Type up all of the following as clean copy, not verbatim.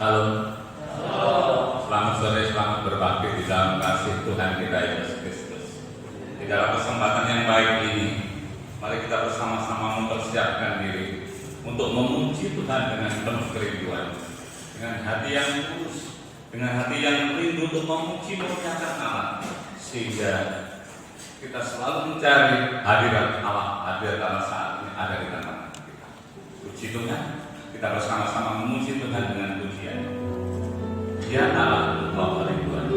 Salam. Selamat sore, selamat berbakti di dalam kasih Tuhan kita Yesus Kristus. Di dalam kesempatan yang baik ini, mari kita bersama-sama mempersiapkan diri untuk memuji Tuhan dengan penuh kerinduan, dengan hati yang tulus, dengan hati yang rindu untuk memuji memuliakan Allah, sehingga kita selalu mencari hadirat Allah saat ini ada di tengah kita. Puji Tuhan, kita bersama-sama memuji Tuhan dengan pujian. Ya Allah, Engkau kerinduan.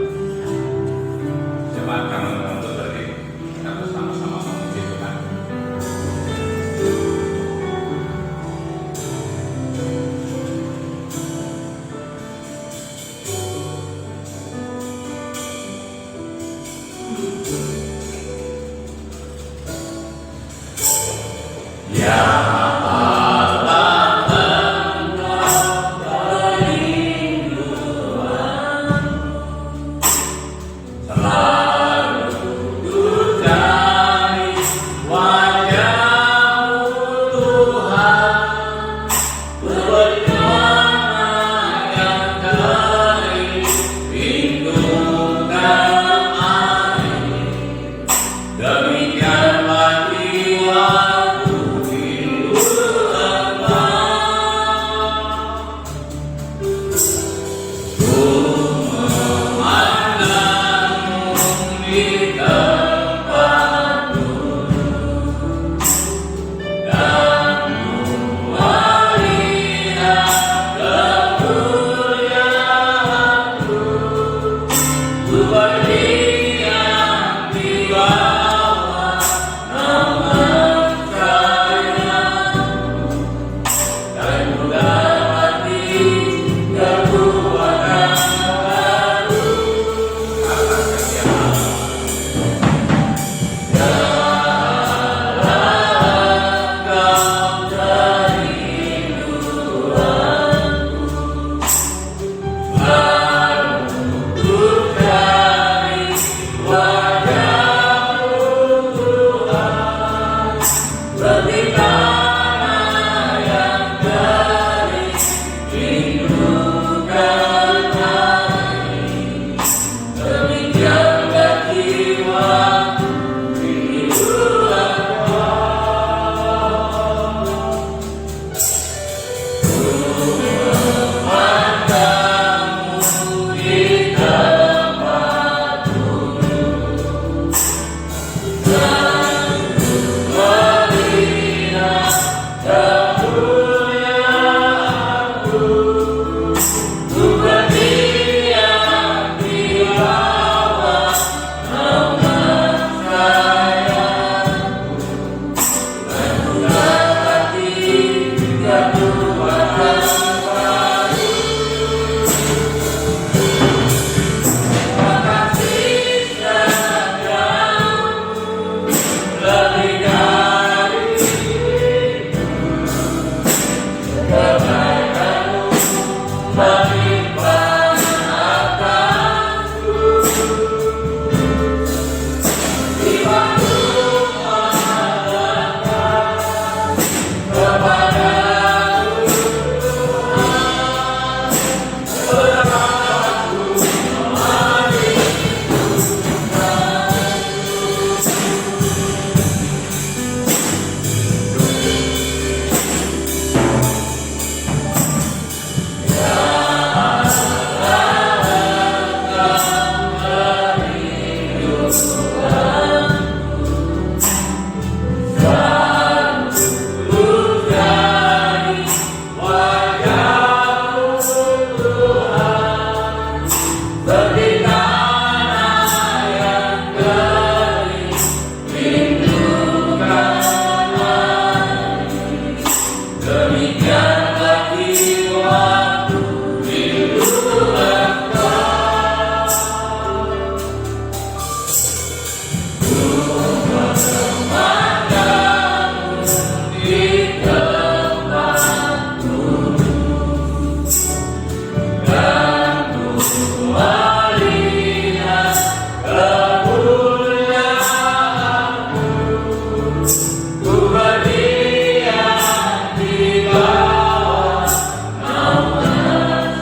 Jemaat kami untuk berdiri, kita bersama-sama memuji Tuhan. Ya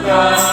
God.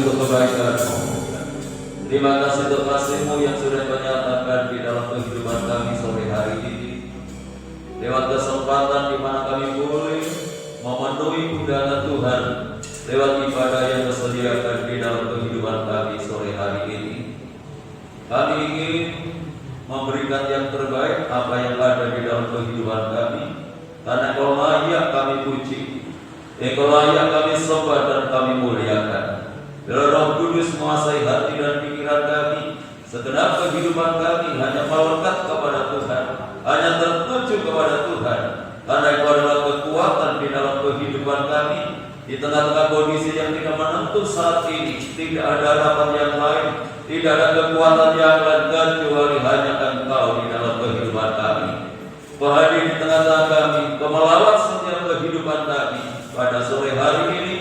untuk kebaikan-Mu. Terima kasih untuk kasih-Mu yang sudah Kau nyatakan di dalam kehidupan kami sore hari ini. Lewat kesempatan di mana kami boleh memenuhi undangan Tuhan, lewat ibadah yang Kau sediakan di dalam kehidupan kami sore hari ini. Kami ingin memberikan yang terbaik apa yang ada di dalam kehidupan kami, karena Kau layak kami puji, Kau layak kami sembah dan kami muliakan. Bila Roh Kudus menguasai hati dan pikiran kami, segenap kehidupan kami hanya melekat kepada Tuhan, hanya tertuju kepada Tuhan, karena itu adalah kekuatan di dalam kehidupan kami. Di tengah-tengah kondisi yang tidak menentu saat ini, tidak ada harapan yang lain, tidak ada kekuatan yang lain kecuali hanya Engkau di dalam kehidupan kami. Kau hadir di tengah-tengah kami, Kau melawat setiap kehidupan kami pada sore hari ini,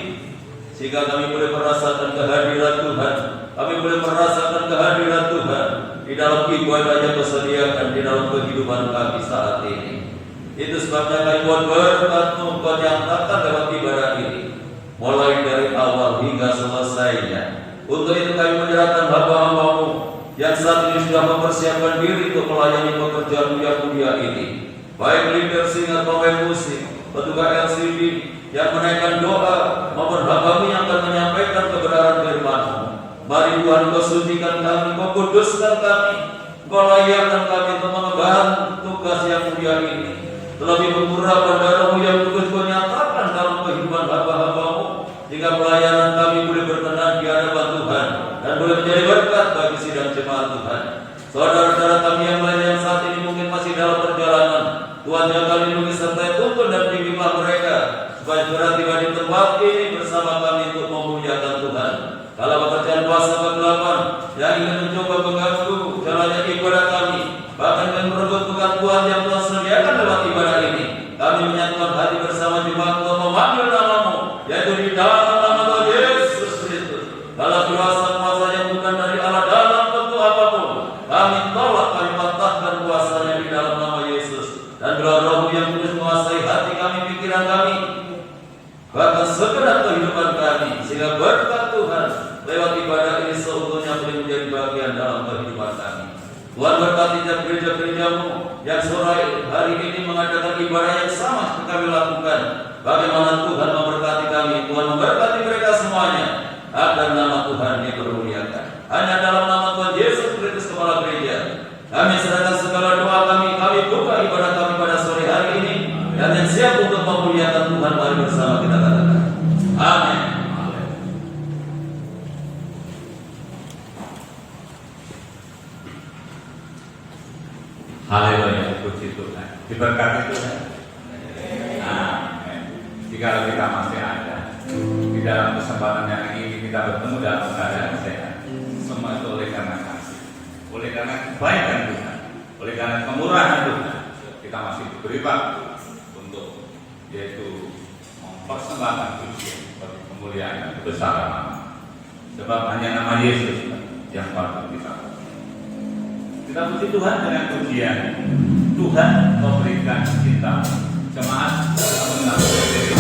sehingga kami boleh merasakan kehadiran Tuhan. Kami boleh merasakan kehadiran Tuhan di dalam ibadah yang Kau sediakan di dalam kehidupan kami saat ini. Itu sebabnya kami mohon berkat-Mu Kau nyatakan lewat ibadah ini, mulai dari awal hingga selesainya. Untuk itu kami menyerahkan hamba-hamba-Mu yang saat ini sudah mempersiapkan diri untuk melayani pekerjaan yang mulia ini, baik leader, singer, pemain musik, petugas LCD yang menaikkan doa, maupun hamba-Mu yang akan menyampaikan kebenaran firman-Mu. Mari Tuhan Kau sucikan kami, Kau kuduskan kami, Kau layakkan kami untuk mengemban tugas yang mulia ini. Terlebih beberapa darah-Mu yang kudus Kau nyatakan dalam kehidupan hamba-hamba-Mu, hingga pelayanan kami boleh berkenan di hadapan Tuhan dan boleh menjadi berkat bagi sidang jemaat Tuhan. Saudara-saudara kami yang lain yang saat ini mungkin masih dalam perjalanan, Tuhan jaga lindungi serta tuntun dan bimbinglah mereka, supaya segera tiba di tempat ini bersama kami untuk memuliakan Tuhan. Kalau pekerjaan puasa ke-8 yang ingin mencoba mengganggu jalannya ibadah kami, bahkan dengan merebut bukan Tuhan yang telah sediakan lewat ibadah ini, kami menyatukan hati bersama jemaat untuk memanggil nama-Mu, yaitu di dalam nama Tuhan Yesus Kristus. Kalau kuasa-kuasa yang bukan dari Allah dalam bentuk apapun, kami tolak, kami patahkan kuasanya di dalam nama Yesus. Dan bila Roh yang kudus menguasai hati kami, pikiran kami, bahkan segenap kehidupan kami, sehingga berkat Tuhan lewat ibadah ini seutuhnya boleh menjadi bagian dalam kehidupan kami. Tuhan berkati gereja-gereja-Mu yang sore hari ini mengadakan ibadah yang sama seperti kami lakukan. Bagaimana Tuhan memberkati kami, Tuhan memberkati mereka semuanya, agar nama Tuhan dipermuliakan. Hanya dalam nama Tuhan Yesus Kristus Kepala Gereja, kami serahkan segala doa kami buka ibadah kami pada sore hari ini, dan yang siap untuk memuliakan Tuhan. Mari bersama kita katakan amin. Haleluya, puji Tuhan, diberkati Tuhan. Amin. Jika kita masih ada di dalam kesempatan yang ini, kita bertemu dalam keadaan sehat, semua itu oleh karena kasih, oleh karena kebaikan Tuhan, oleh karena kemurahan Tuhan. Kita masih diberi waktu untuk, yaitu mempersembahkan pujian bagi kemuliaan dan kebesaran nama. Sebab hanya nama Yesus yang patut kita. Kita puji Tuhan dengan pujian. Tuhan memberikan cinta. Jemaat mengaku diri.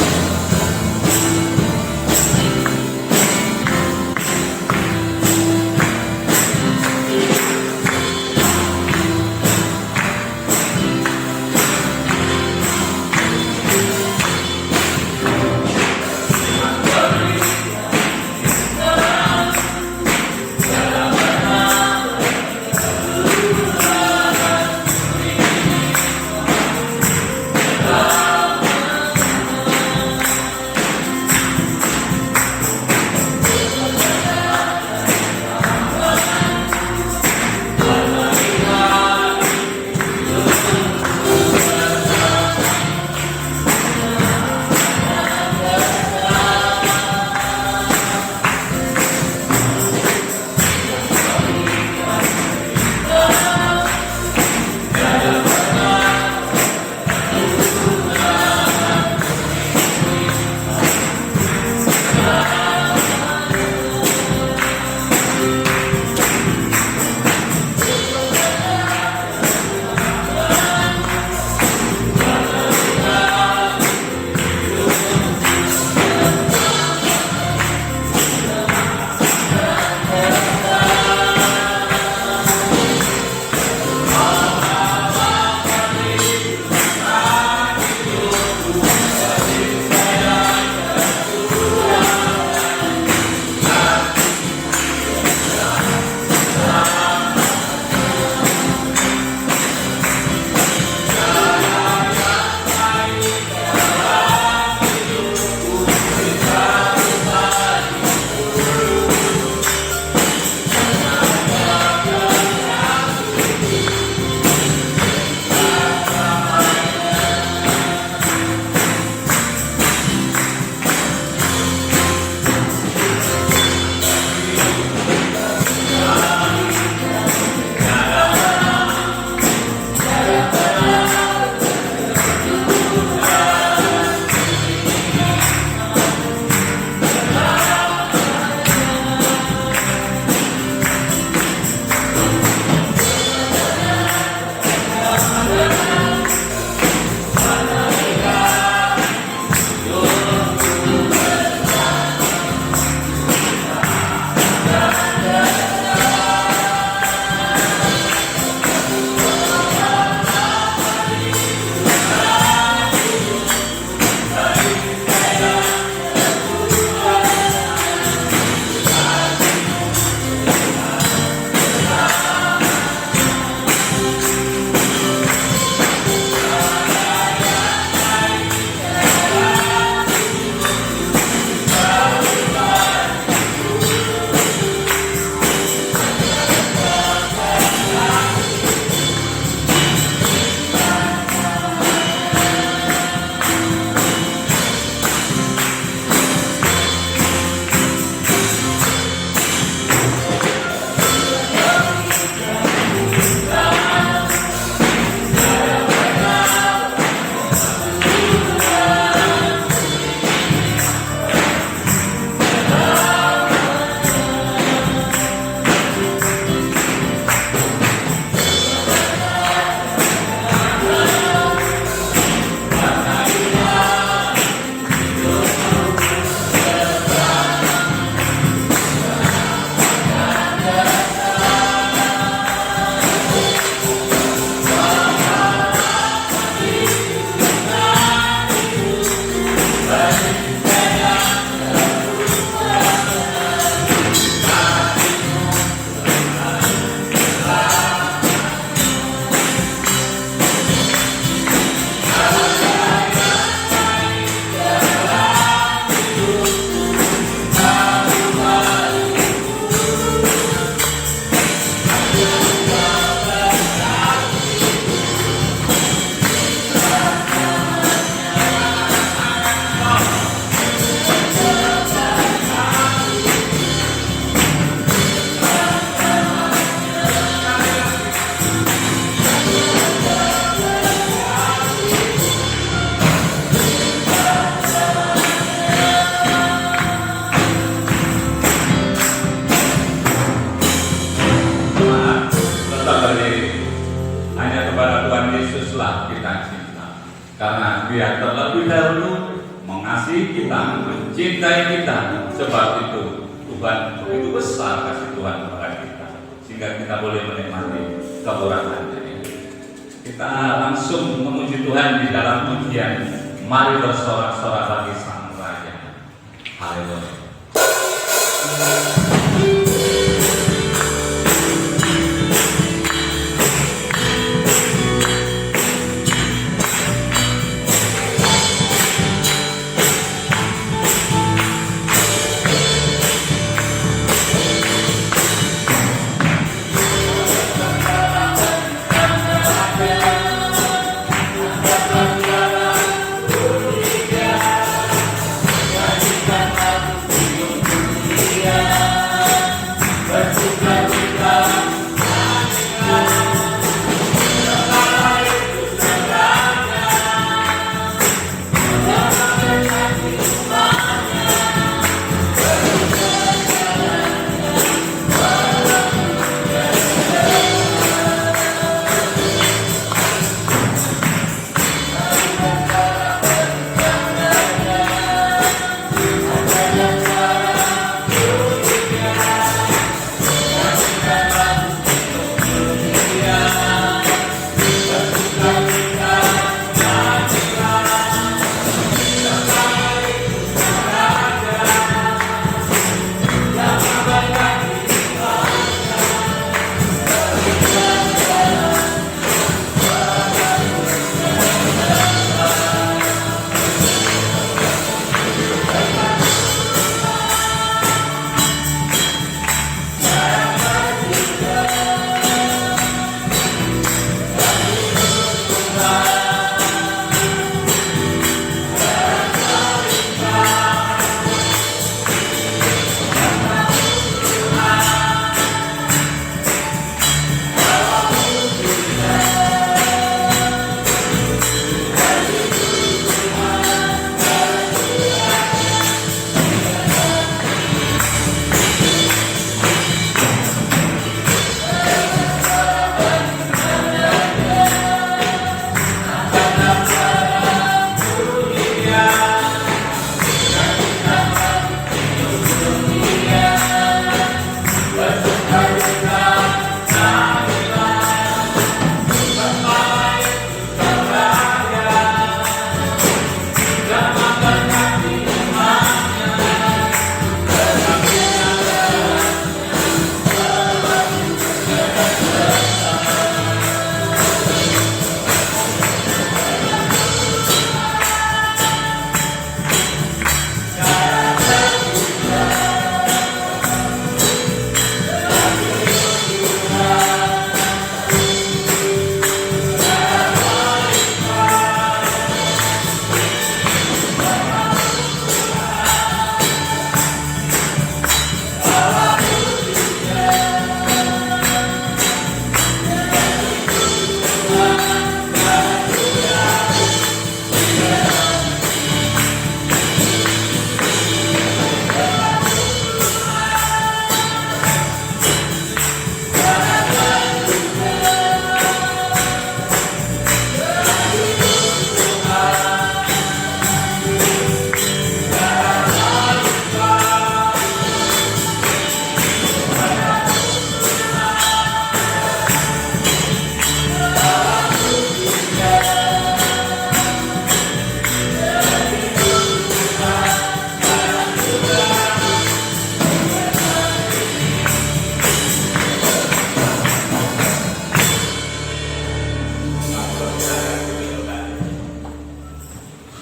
Dia terlebih dahulu mengasihi kita, mencintai kita. Sebab itu Tuhan begitu besar kasih Tuhan kepada kita, sehingga kita boleh menikmati kemurahan-Nya. Kita langsung memuji Tuhan di dalam pujian. Mari bersorak-sorak bagi Sang Raja. Haleluya.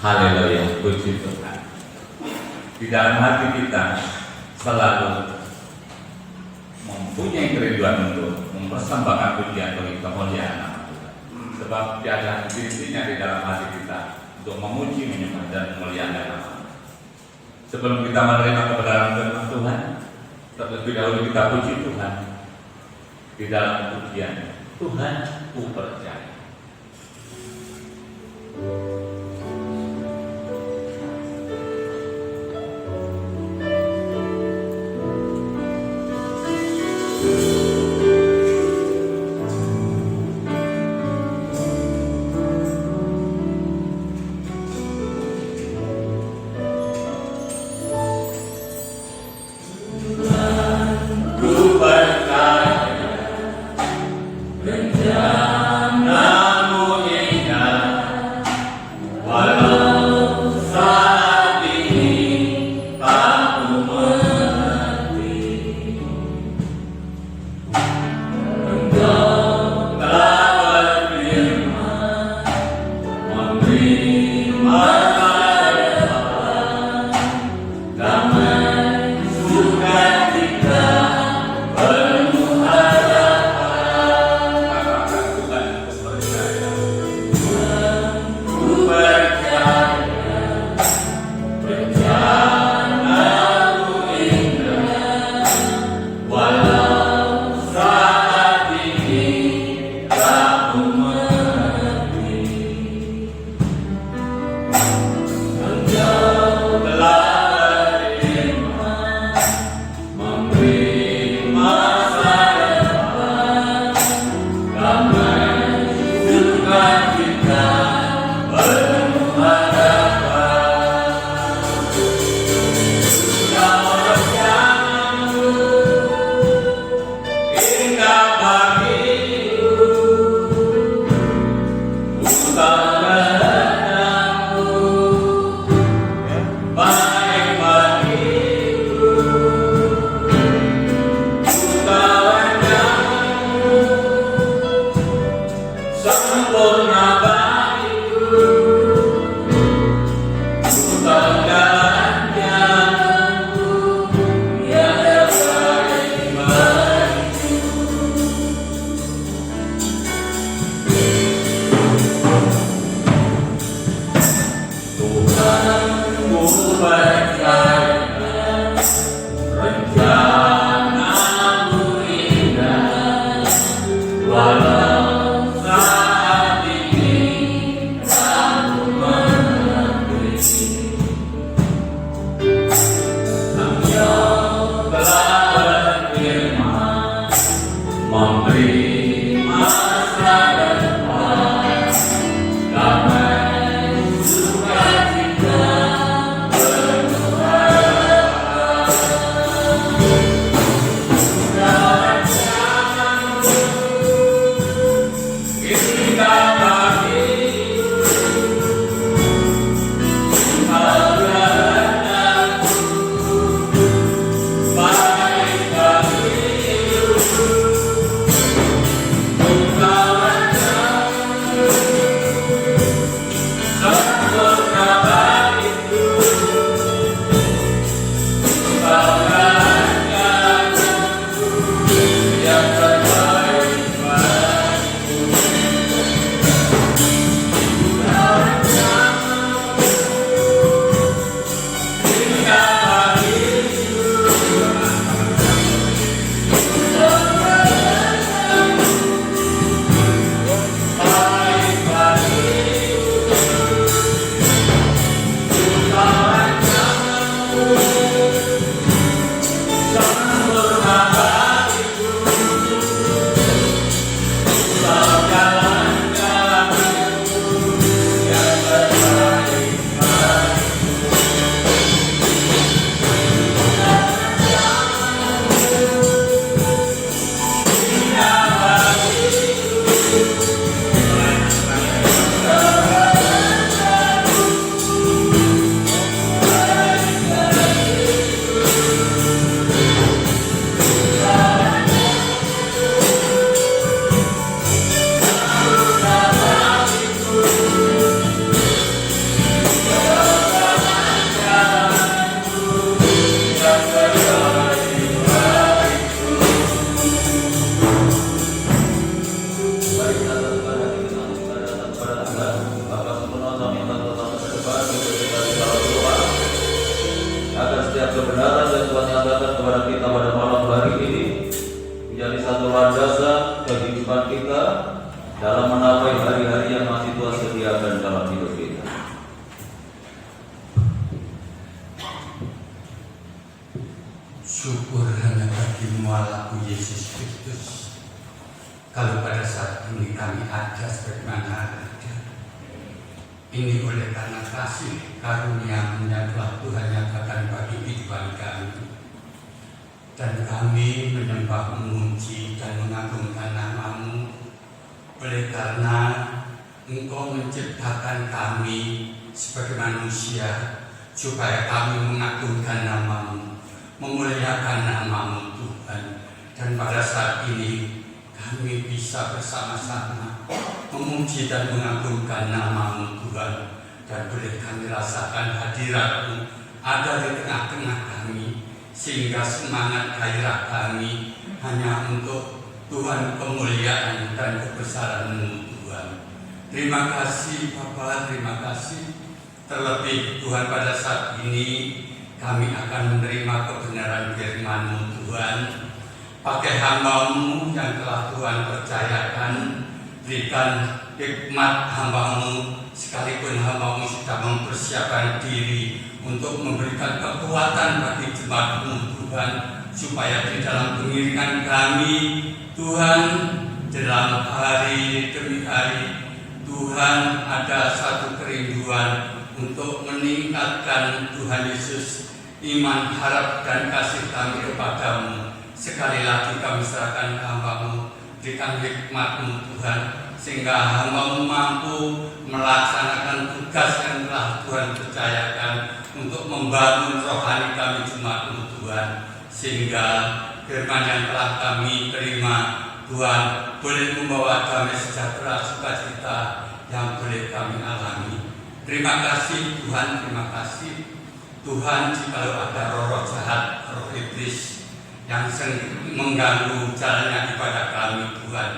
Haleluya, puji Tuhan. Di dalam hati kita selalu mempunyai kerinduan untuk mempersembahkan pujian bagi kemuliaan nama Tuhan. Sebab tiada henti-hentinya di dalam hati kita untuk memuji, menyembah dan memuliakan nama. Sebelum kita menerima kebenaran firman Tuhan, terlebih dahulu kita puji Tuhan di dalam pujian. Tuhan, ku percaya. setiap kebenaran yang Tuhan nyatakan kepada kita pada malam hari ini menjadi satu landasan kehidupan kita dalam menapai hari-hari yang masih Tuhan sediakan dalam hidup kita. Syukur hanya bagi-Mu Allahku Yesus Kristus. Kalau pada saat ini kami ada sebagaimana ada, ini oleh karena kasih karunia yang telah Tuhan nyatakan bagi kehidupan kami. Dan kami menyembah, memuji dan mengagungkan nama-Mu oleh karena Engkau menciptakan kami sebagai manusia supaya kami mengagungkan nama-Mu, memuliakan nama-Mu Tuhan. Dan pada saat ini kami bisa bersama-sama memuji dan mengagungkan nama-Mu Tuhan. Dan boleh kami rasakan hadirat-Mu ada di tengah-tengah kami, sehingga semangat gairah kami hanya untuk Tuhan, kemuliaan dan kebesaran-Mu Tuhan. Terima kasih Bapa, terima kasih. Terlebih Tuhan, pada saat ini kami akan menerima kebenaran firman-Mu Tuhan. Pakai hamba-Mu yang telah Tuhan percayakan, berikan hikmat hamba-Mu, sekalipun hamba-Mu sudah mempersiapkan diri untuk memberikan kekuatan bagi jemaat-Mu Tuhan, supaya di dalam pengiringan kami Tuhan, dalam hari demi hari Tuhan ada satu kerinduan untuk meningkatkan Tuhan Yesus iman, harap dan kasih kami kepadamu. Sekali lagi kami serahkan hamba-Mu, berikan hikmat-Mu Tuhan, sehingga hamba-Mu mampu melaksanakan tugas yang telah Tuhan percayakan untuk membangun rohani kami jemaat-Mu Tuhan, sehingga firman yang telah kami terima Tuhan boleh membawa damai sejahtera, sukacita yang boleh kami alami. Terima kasih Tuhan, terima kasih Tuhan. Jikalau ada roh jahat, roh iblis yang mengganggu jalannya ibadah kami Tuhan,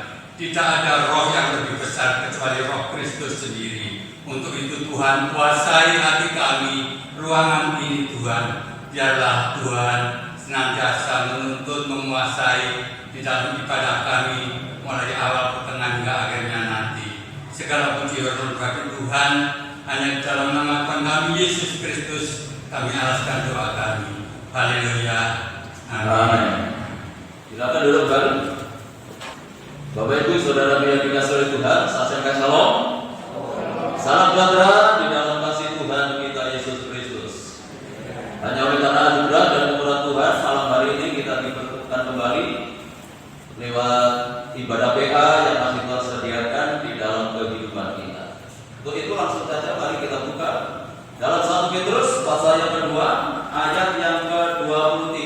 tidak ada roh yang lebih besar kecuali roh Kristus sendiri. Untuk itu Tuhan, kuasai hati kami, ruangan ini Tuhan. Biarlah Tuhan senantiasa menuntut, menguasai di dalam ibadah kami mulai awal, pertengahan hingga akhirnya nanti. Segala puji hormat bagi Tuhan. Hanya dalam nama Tuhan kami Yesus Kristus kami alaskan doa kami. Haleluya. Amin. Silakan duduk kembali. Bapak Ibu Saudara yang dikasihi oleh Tuhan, saya sampaikan shalom. Salam sejahtera di dalam kasih Tuhan kita Yesus Kristus. Hanya oleh karena anugerah dan kemurahan Tuhan, malam hari ini kita dipertemukan kembali lewat ibadah PA yang masih Tuhan sediakan di dalam kehidupan kita. Untuk itu langsung saja mari kita buka dalam 1 Petrus pasal yang kedua ayat yang ke-23.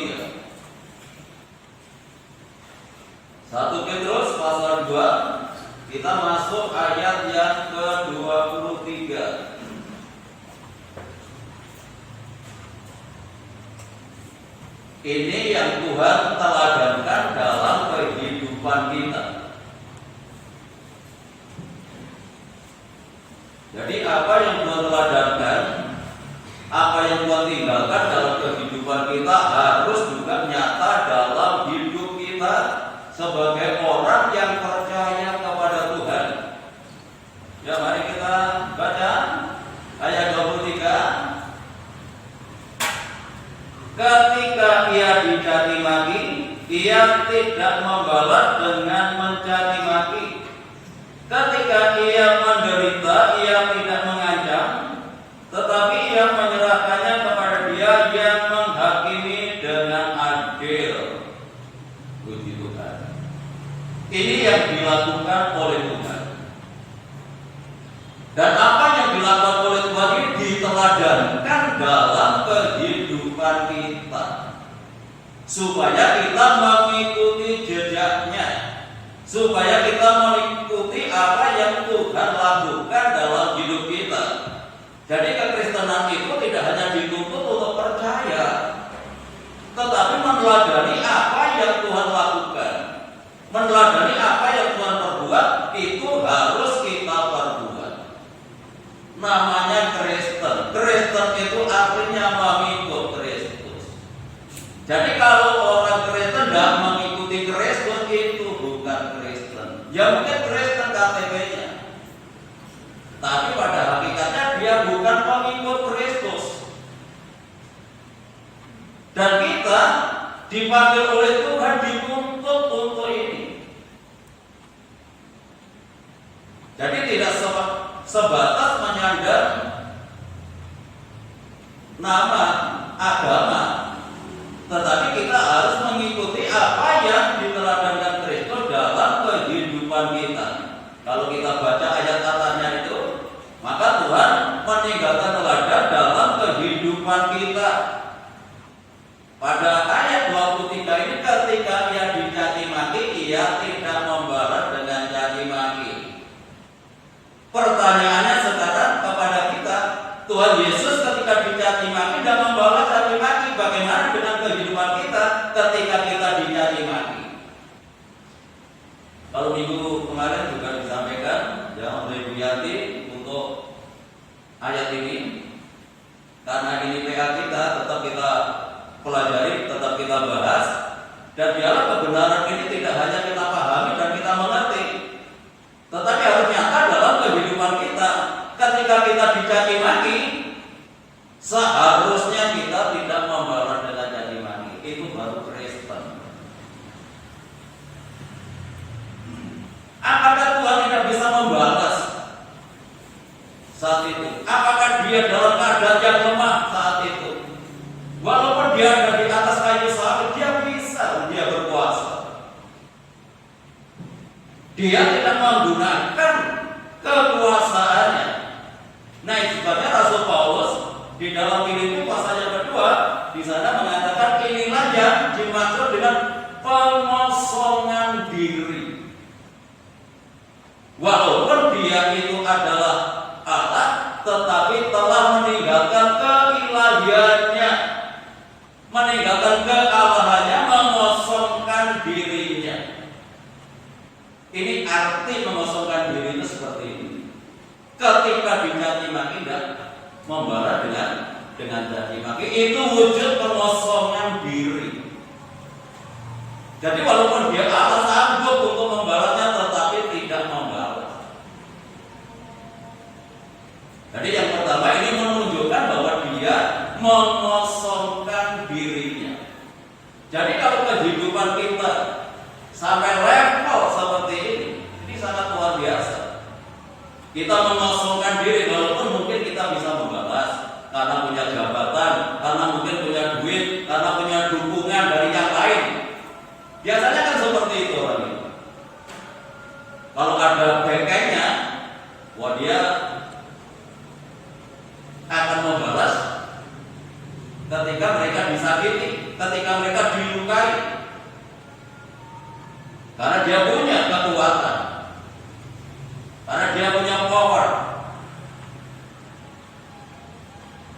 1 Petrus pasal 2, kita masuk ayat yang ke-23. Ini yang Tuhan teladankan dalam kehidupan kita. Jadi apa yang Tuhan teladankan, apa yang Tuhan tinggalkan dalam kehidupan kita harus juga nyata dalam hidup kita sebagai orang yang percaya kepada Tuhan. Ya, mari kita baca ayat 23. Ketika ia dicaci maki, ia tidak membalas dengan mencaci maki. Ketika ia menderita, ia tidak mengancam, tetapi ia menyerahkannya kepada Dia yang menghakimi dengan adil. Puji Tuhan. Ini yang dilakukan oleh Tuhan. Dan apa yang dilakukan oleh Tuhan ini diteladankan dalam kehidupan kita, supaya kita mengikuti jejaknya, supaya kita mengikuti apa yang Tuhan lakukan dalam hidup kita. Jadi kekristenan itu tidak hanya dituntut untuk percaya, tetapi meneladani apa yang Tuhan lakukan, meneladani apa yang Tuhan perbuat, itu harus kita perbuat. Namanya Kristen. Kristen itu artinya mengikut Kristus. mengikuti Kristus itu bukan Kristen. Ya mungkin Kristen KTP-nya, tapi pada hakikatnya dia bukan pengikut Kristus. Dan kita dipanggil oleh Tuhan, dituntut untuk ini. Jadi tidak sebatas menyandang nama agama, tetapi kita harus mengikuti apa yang diteladankan Kristus dalam kehidupan kita. Kalau kita baca ayat katanya itu, maka Tuhan meninggalkan teladan dalam kehidupan kita. Pada ayat 23 ini, ketika ia dicaci maki, ia tidak membalas dengan caci maki. Pertanyaannya sekarang kepada kita, Tuhan Yesus ketika dicaci maki dan membalas caci maki, bagaimana dengan kehidupan kita ketika kita dicaci maki? Kalau minggu kemarin juga disampaikan ya oleh Bu Yati untuk ayat ini, karena ini PA kita, tetap kita pelajari, tetap kita bahas, dan biarlah kebenaran ini tidak hanya kita pahami dan kita mengerti, tetapi harus nyata dalam kehidupan kita. Ketika kita dicaci maki, seharusnya kita tidak membalas dengan caci maki. Itu baru Kristen. Apakah Tuhan tidak bisa membalas saat itu? Apakah dia dalam keadaan yang lemah saat itu? Walaupun dia ada di atas kayu salib, dia bisa, dia berkuasa. Dia tidak menggunakan kekuasaannya. Nah, itu sebabnya Rasul Paulus di dalam Filipi pasal yang kedua di sana mengatakan inilah yang dimaksud dengan pengosongan diri. Walaupun dia itu adalah Allah, tetapi telah meninggalkan keilahiannya, meninggalkan kealahannya, mengosongkan dirinya. Ini arti mengosongkan diri itu seperti ini. Ketika dicaci maki tidak membalas dengan caci maki, itu wujud pengosongan diri. Jadi walaupun dia Allah sanggup untuk membalasnya, tetapi tidak membalas. Jadi yang pertama ini menunjukkan bahwa dia mengosongkan dirinya. Jadi kalau kehidupan kita sampai level seperti ini sangat luar biasa. Kita mengosongkan diri, walaupun mungkin kita bisa membalas karena punya jabatan, karena mungkin punya duit, karena punya dukungan dari yang lain. Biasanya kan seperti itu orang ini. Kalau ada bengkengnya, wah dia akan membalas ketika mereka disakiti, ketika mereka dilukai, karena dia punya kekuatan, karena dia punya power.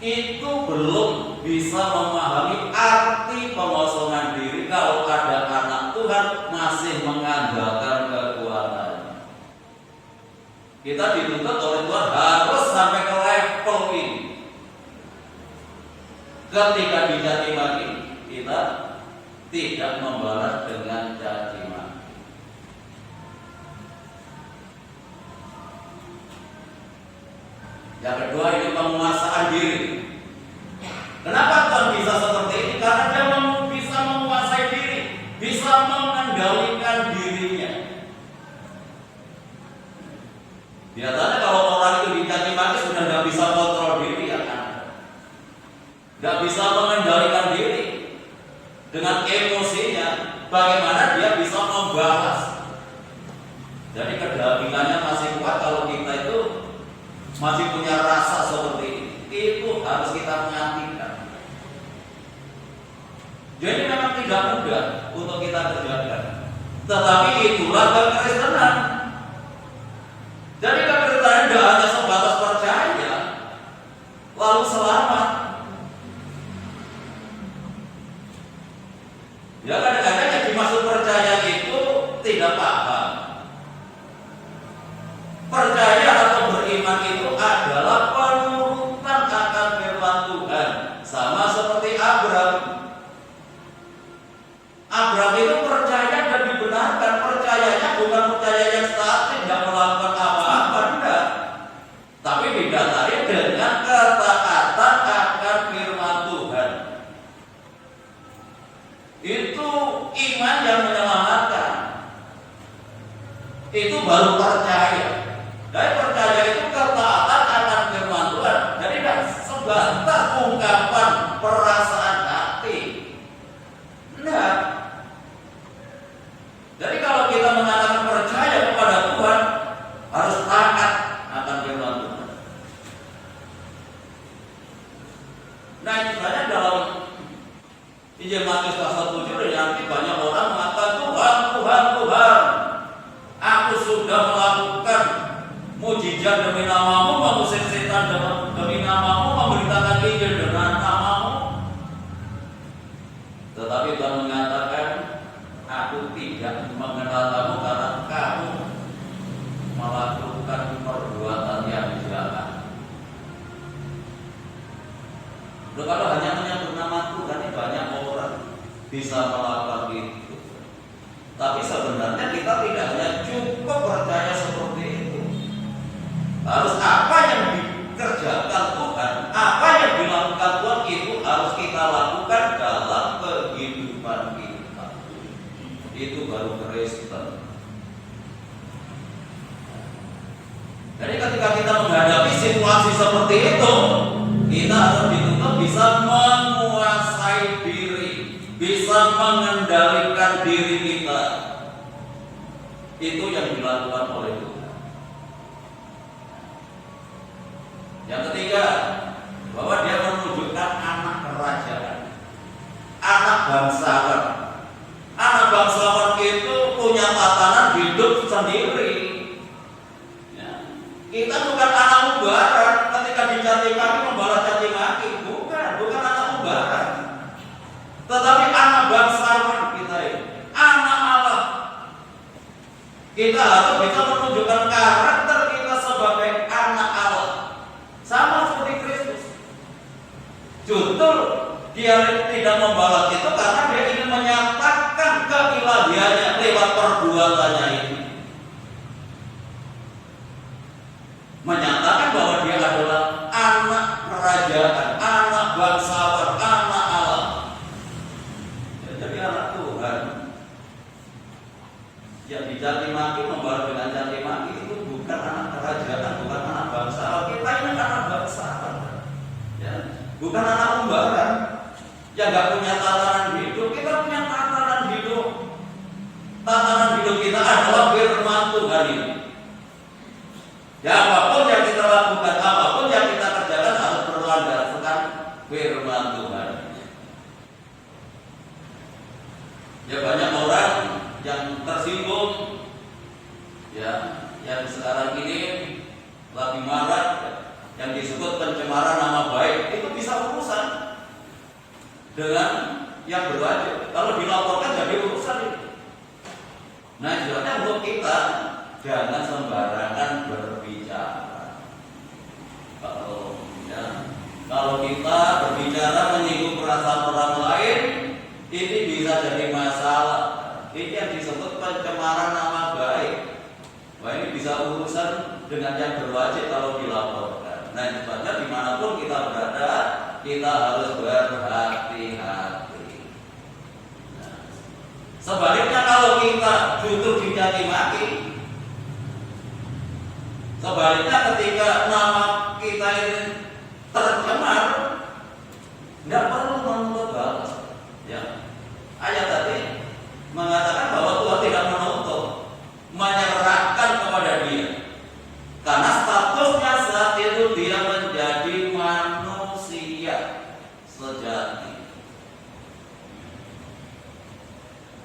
Itu belum bisa memahami arti pengosongan diri kalau ada anak Tuhan masih mengandalkan kekuatan. Kita dituntut oleh Tuhan harus sampai ke level ini. Ketika dicaci maki, kita tidak membalas dengan caci maki. Yang kedua ini penguasaan diri. Kenapa Tuhan bisa seperti ini? Karena dia bisa menguasai diri, bisa mengendalikan dirinya. Biasanya kalau orang itu dicaci maki sudah tidak bisa kontrol diri, ya kan? Tidak bisa mengendalikan diri dengan emosinya. Bagaimana dia bisa membalas? Jadi kedagingannya masih kuat kalau kita itu masih punya rasa seperti ini. Itu harus kita menghentikan. Jadi memang tidak mudah untuk kita kerjakan. Tetapi itulah kekristenan. Jadi kekristenan tidak hanya sebatas percaya lalu selamat. Ya kadang-kadang yang dimaksud percaya itu tidak paham. Percaya atau beriman itu adalah penurutan akan firman Tuhan. Sama seperti Abraham. Abraham itu percaya Itu iman yang menyelamatkan. Itu baru percaya. Dan percaya itu ketaatan akan firman Tuhan. Jadi tidak sebatas ungkapan perasaan hati. Enggak. Jadi kalau kita mengatakan percaya kepada Tuhan, harus taat akan firman Tuhan. Nah, misalnya dalam Injil Matius pasal 7 nanti banyak orang mengatakan Tuhan, Tuhan, Tuhan, aku sudah melakukan mujizat demi namamu, mengusir setan demi namamu, memberitakan Injil dengan namamu. Tetapi Tuhan mengatakan, aku tidak mengenal kamu karena kamu melakukan perbuatan yang jahat. Loh, kalau hanya menyebut nama Tuhan, banyak orang bisa melakukan itu. Tapi sebenarnya kita tidak hanya cukup percaya seperti itu. Harus apa yang dikerjakan Tuhan, apa yang dilakukan Tuhan itu harus kita lakukan dalam kehidupan kita. Itu baru Kristen. Jadi ketika kita menghadapi situasi seperti itu, kita harus dituntut bisa menguasai diri, bisa mengendalikan diri kita. Itu yang dilakukan oleh Tuhan. Yang ketiga, bahwa dia menunjukkan anak kerajaan, anak bangsawan. Anak bangsawan itu punya tatanan hidup sendiri. Ya. Kita bukan anak mubara ketika dicaci maki membalas caci maki, bukan anak mubara. Tetapi anak bangsawan kita ini, anak Allah. Kita harus bisa menunjukkan karakter kita sebagai anak Allah, sama seperti Kristus. Justru dia tidak membalas itu karena dia ingin menyatakan keilahiannya lewat perbuatannya ini, menyatakan bahwa dia adalah anak kerajaan, anak bangsawan, anak Allah. Jadi anak Tuhan. Yang dicaci maki membalas dengan caci maki itu bukan anak kerajaan, bukan anak bangsawan. Kita ini anak bangsawan, ya, bukan anak umbaran yang nggak punya tatanan hidup. Kita punya tatanan hidup. Tatanan hidup kita adalah firman Tuhan ini. Ya, apapun yang kita lakukan, apapun yang kita kerjakan harus berlandaskan firman Tuhan. Ya, banyak orang yang tersinggung, ya, yang sekarang ini lagi marak, yang disebut pencemaran nama baik, itu bisa urusan dengan yang berwajib. Kalau dilaporkan jadi urusan itu. Nah, sebenarnya untuk kita jangan sembarangan berbicara. Kalau kita berbicara menyinggung perasaan orang lain, ini bisa jadi masalah. Ini yang disebut pencemaran nama baik. Wah, ini bisa urusan dengan yang berwajib kalau dilaporkan. Nah, sebabnya dimanapun kita berada, kita harus berhati-hati. Nah, sebaliknya kalau kita justru dicaci maki, sebaliknya ketika nama kita ini tercemar, tidak perlu menuntut balas. Ya, ayat tadi mengatakan bahwa Tuhan tidak menuntut, menyerahkan kepada dia, karena statusnya saat itu dia menjadi manusia sejati.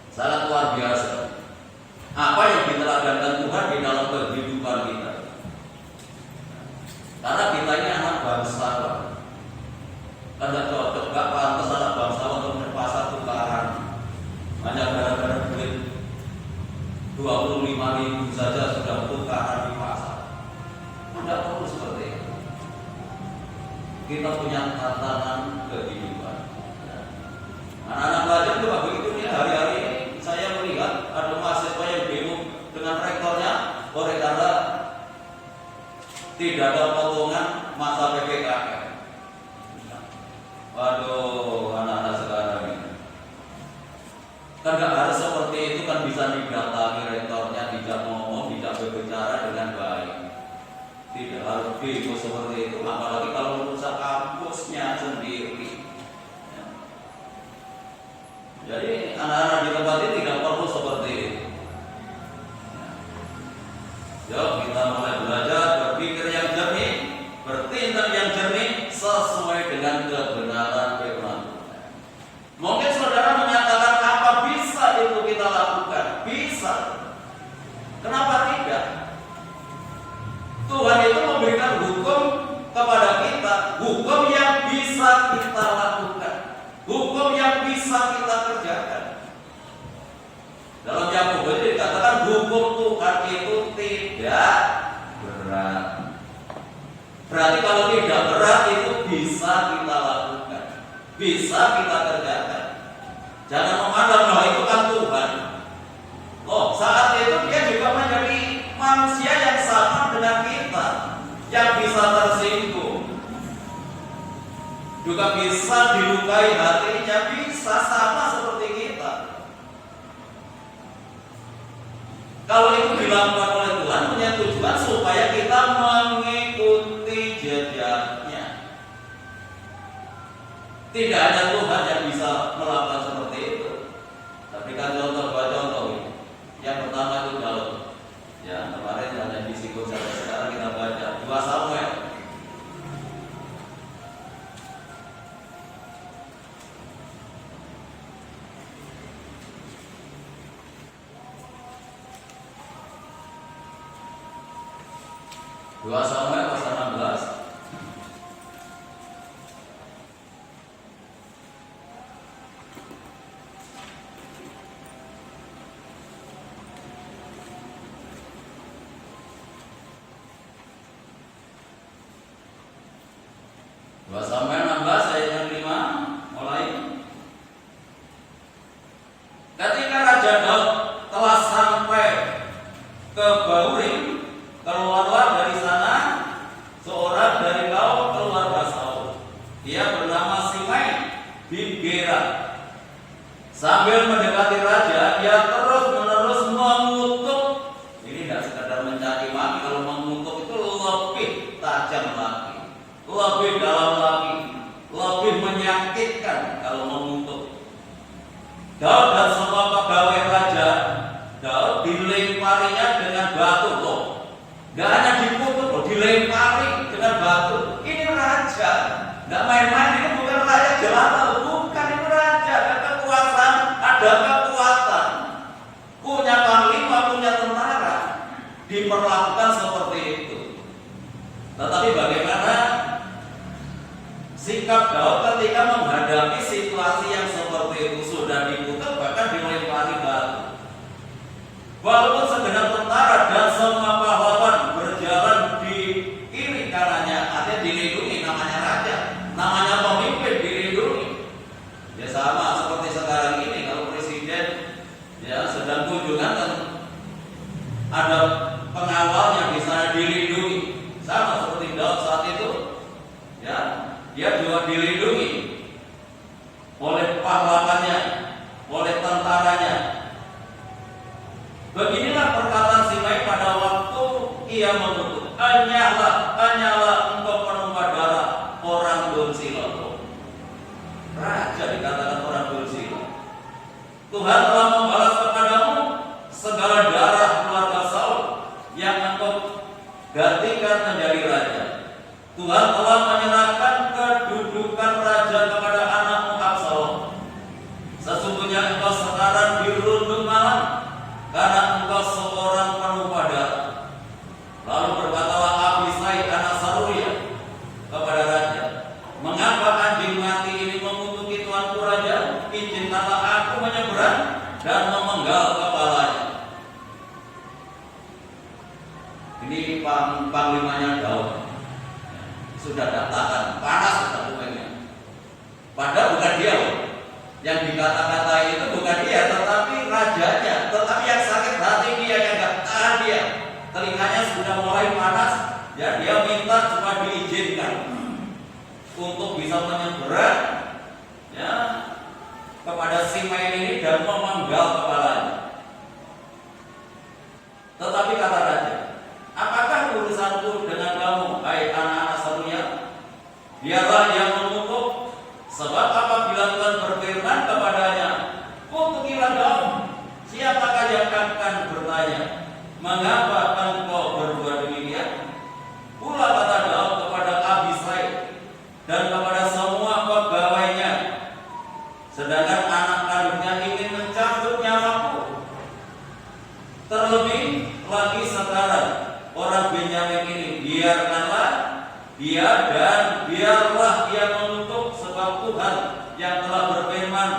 Sangat luar biasa apa yang diteladankan Tuhan di dalam kehidupan kita. Karena kita ini anak bangsawan. Karena cocok gak pantas anak bangsawan untuk pasar tukaran. Hanya gara-gara duit 25.000 saja sudah tukaran di pasar. Tidak perlu seperti itu. Kita punya tatanan kehidupan. Anak-anak pelajar juga begitu nih, hari-hari ini saya Kan nggak harus seperti itu, kan bisa didatangi rektornya, tidak ngomong, tidak berbicara dengan baik. Tidak harus bego seperti itu, apalagi kalau merusak kampusnya sendiri. Ya. Jadi anak-anak di tempat ini tidak perlu seperti itu. Ya. Yuk kita mulai belajar berpikir yang jernih, bertindak yang jernih sesuai dengan kebenaran firman. Mungkin saudara menyatakan apa bisa itu kita lakukan? Bisa. Kenapa tidak? Tuhan itu memberikan hukum kepada kita, hukum yang bisa kita lakukan, hukum yang bisa kita kerjakan. Dalam Yakobus dikatakan hukum Tuhan itu tidak berat. Berarti kalau tidak berat itu bisa kita lakukan, bisa kita kerjakan. Jangan memandang bahwa itu kan Tuhan. Oh, saat itu dia juga menjadi manusia yang sama dengan kita, yang bisa tersinggung, juga bisa dilukai hatinya, bisa sama seperti kita. Kalau itu dilakukan oleh Tuhan, punya tujuan supaya kita mengikuti jejaknya. Tidak ada Tuhan yang bisa melakukan seperti itu. Tapi kan contoh dua contoh. Yang pertama itu Daud. Ya, kemarin hanya disinggung sampai sekarang kita baca 2 Samuel. Dua Samuel pasal 16. Dua Samuel 16 ayat yang 5 mulai. Ketika Raja Daud telah sampai ke Bahurim, keluarlah dari sana seorang dari kaum keluarga Saul. Dia bernama Simei bin Gera. Sambil mendekati raja, dia terus-menerus mengutuk. Ini tidak sekadar mencaci maki, kalau mengutuk itu lebih tajam lagi, lebih dalam lagi, lebih menyakitkan kalau mengutuk. Daud dan semua pegawai raja, Daud dilemparinya dengan batu. Loh, gak hanya dikutuk loh, dilempari dengan batu. Ini raja, gak main-main. Ini bukan raja jelata, bukan, ini raja. Ada kekuasaan, ada kekuatan, punya panglima, punya tentara, diperlakukan seperti itu. Tetapi bagaimana sikap Daud ketika menghadapi situasi yang seperti itu? Sudah dikutuk, bahkan dilempari batu. Walaupun segenap tentara dan semua pahlawan berjalan di kiri kanannya, artinya dilindungi, namanya raja, namanya pemimpin, dilindungi. Ya sama seperti sekarang ini, kalau presiden ya sedang kunjungan kan ada pengawalnya di sana, dilindungi. Sama seperti Daud saat itu, ya dia juga dilindungi oleh pahlawannya, oleh tentaranya. Beginilah perkataan Simei pada waktu ia mengutuk, hanyalah engkau penumpah darah orang Dursila. Raja dikatakan orang Dursila. Tuhan telah membalas kepadamu segala darah keluarga Saul yang engkau gantikan menjadi raja. Tuhan telah menyerahkan kedudukan raja kepada anakmu Absalom. Sesungguhnya engkau sekarang dirundung malam, karena engkau seorang penumpah darah. Lalu berkatalah Abisai anak Saruya kepada raja, mengapa anjing mati ini mengutuki tuanku raja? Izinkanlah aku menyeberang dan memenggal kepalanya. Ini panglimanya Daud sudah datakan, panas dokumennya. Padahal bukan dia loh. Yang dikata-katai itu bukan dia, tetapi rajanya. Tetapi yang sakit hati dia, yang gak tahan dia, telinganya sudah mulai panas. Ya, dia minta cuma diizinkan untuk bisa menyeberang, ya, kepada Simei ini dan memenggal kepalanya. Tetapi kata raja, apakah urusanku dengan kamu, hai anak-anak satunya? Biarlah dia mengutuk, sebab apabila Tuhan berfirman kepadanya, kutukilah kamu, siapakah yang akan bertanya, mengapa engkau berbuat demikian? Pula kata Daud kepada Abisai dan kepada semua pegawainya, sedangkan anak kandungnya ingin mencabut nyawaku. Terlebih lagi sekarang orang Benyamin ini, biarkanlah dia dan biarlah dia mengutuk, sebab Tuhan yang telah berfirman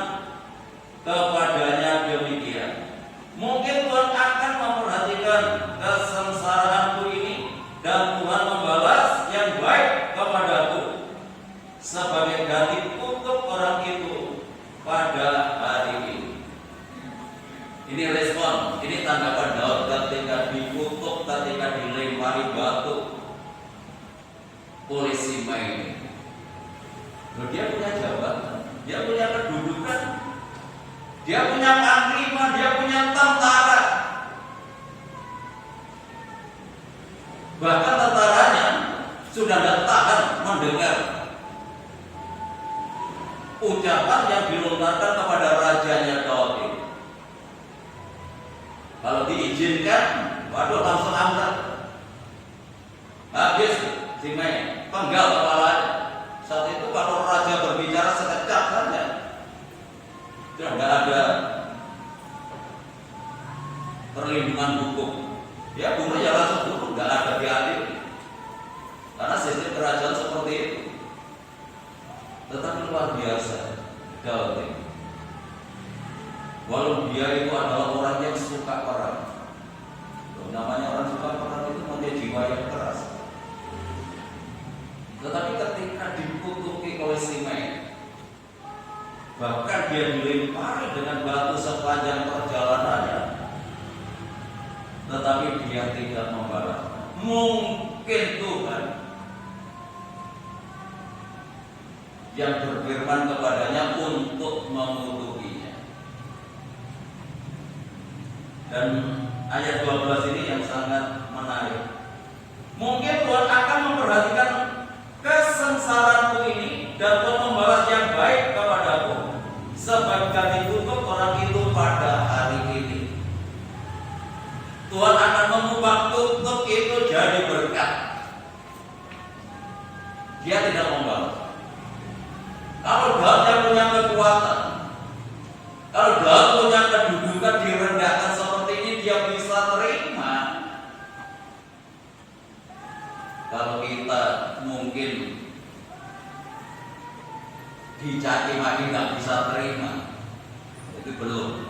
kepadanya demikian. Mungkin Tuhan akan memperhatikan kesengsaraanku ini dan Tuhan membalas yang baik kepadaku sebagai ganti kutuk orang itu pada hari ini. Ini respon, ini tanggapan Daud ketika dikutuk, ketika dilempari batu oleh Simei ini. Dia punya jabatan, dia punya kedudukan, dia punya panglima, dia punya tentara. Bahkan tentaranya sudah tidak tahan mendengar ucapan yang dilontarkan kepada rajanya Daud ini. Kalau diizinkan, waduh langsung ambruk. Habis Simei, penggal kepalanya. Saat itu kalau raja berbicara sekejap saja, sudah tidak ada perlindungan hukum. Ya bunuh ya langsung bunuh, tidak ada diadili. Karena sistem kerajaan seperti itu. Tetapi luar biasa Daud ini. Walau dia itu adalah orang yang suka perang. Namanya orang suka perang itu punya jiwa yang keras. Tetapi ketika dikutuki oleh Simei, bahkan dia dilempari dengan batu sepanjang perjalanannya, tetapi dia tidak membalas. Mungkin Tuhan yang berfirman kepadanya untuk mengutukinya. Dan ayat 12 ini yang sangat menarik. Mungkin Tuhan akan memperhatikan kesengsaraanku ini dan membalas yang baik kepadaku sebagai kutuk orang itu pada hari ini. Tuhan akan mengubah kutuk itu jadi berkat. Dia tidak membalas. Kalau Daud yang punya kekuatan, kalau Daud punya kedudukan direndahkan seperti ini, dia bisa terima. Kalau kita mungkin dicaci maki nggak bisa terima, itu belum.